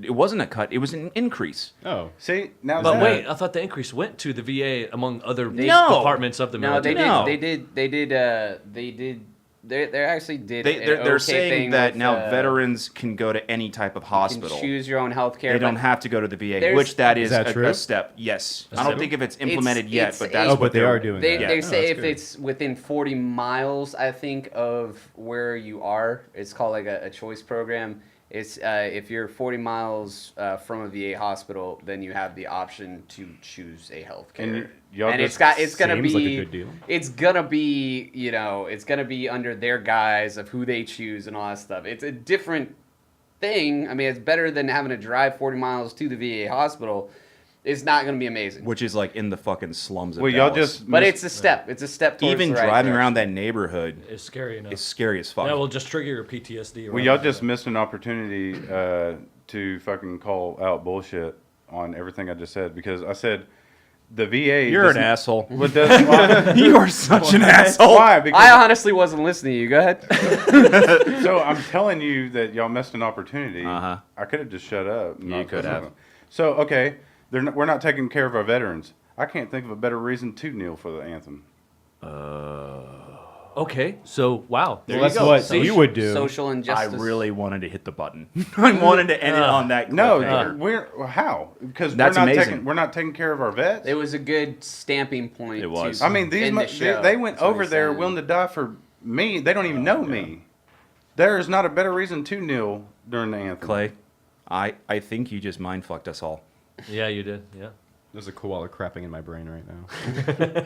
it wasn't a cut; it was an increase. Oh, See, now But that- wait, I thought the increase went to the VA among other No. departments of the No, military. they did. They actually did. They're okay saying thing that with, now veterans can go to any type of can hospital. choose your own health care. They don't have to go to the VA, there's- which that is, Is that a true? step. Yes, That's I don't true. think if it's implemented yet, it's but a- that's Oh, what but they are doing They, that. they Oh, say that's if good. it's within 40 miles, I think, of where you are, it's called like a choice program. It's if you're 40 miles from a VA hospital, then you have the option to choose a health care. And y'all And just it's gonna seems be like a good deal. it's gonna be it's gonna be under their guise of who they choose and all that stuff. It's a different thing. I mean, it's better than having to drive 40 miles to the VA hospital. It's not gonna be amazing. which is like in the fucking slums of well, y'all Dallas. just But it's a step. It's a step towards Even the right driving direction. around that neighborhood It's scary enough. is scary as fuck. That will just trigger your PTSD. well, right y'all after just that. missed an opportunity to fucking call out bullshit on everything I just said because I said the VA. You're an doesn't- asshole. What does, why? You are such an asshole. Why? Because I honestly wasn't listening to you. Go ahead. so I'm telling you that y'all missed an opportunity. Uh-huh. I could have just shut up. You could have. So okay, we're not taking care of our veterans. I can't think of a better reason to kneel for the anthem. Okay, so wow. well, that's what we would do. Social I injustice. really wanted to hit the button. I wanted to end it on that. No, cliffhanger. we're how? Because That's amazing. We're not taking care of our vets. It was a good stamping point. It was. to I mean, these end the they show. went That's what over he's there saying. willing to die for me. They don't even know me. There is not a better reason to kneel during the anthem. Clay, I think you just mind fucked us all. Yeah, you did. Yeah. There's a koala crapping in my brain right now.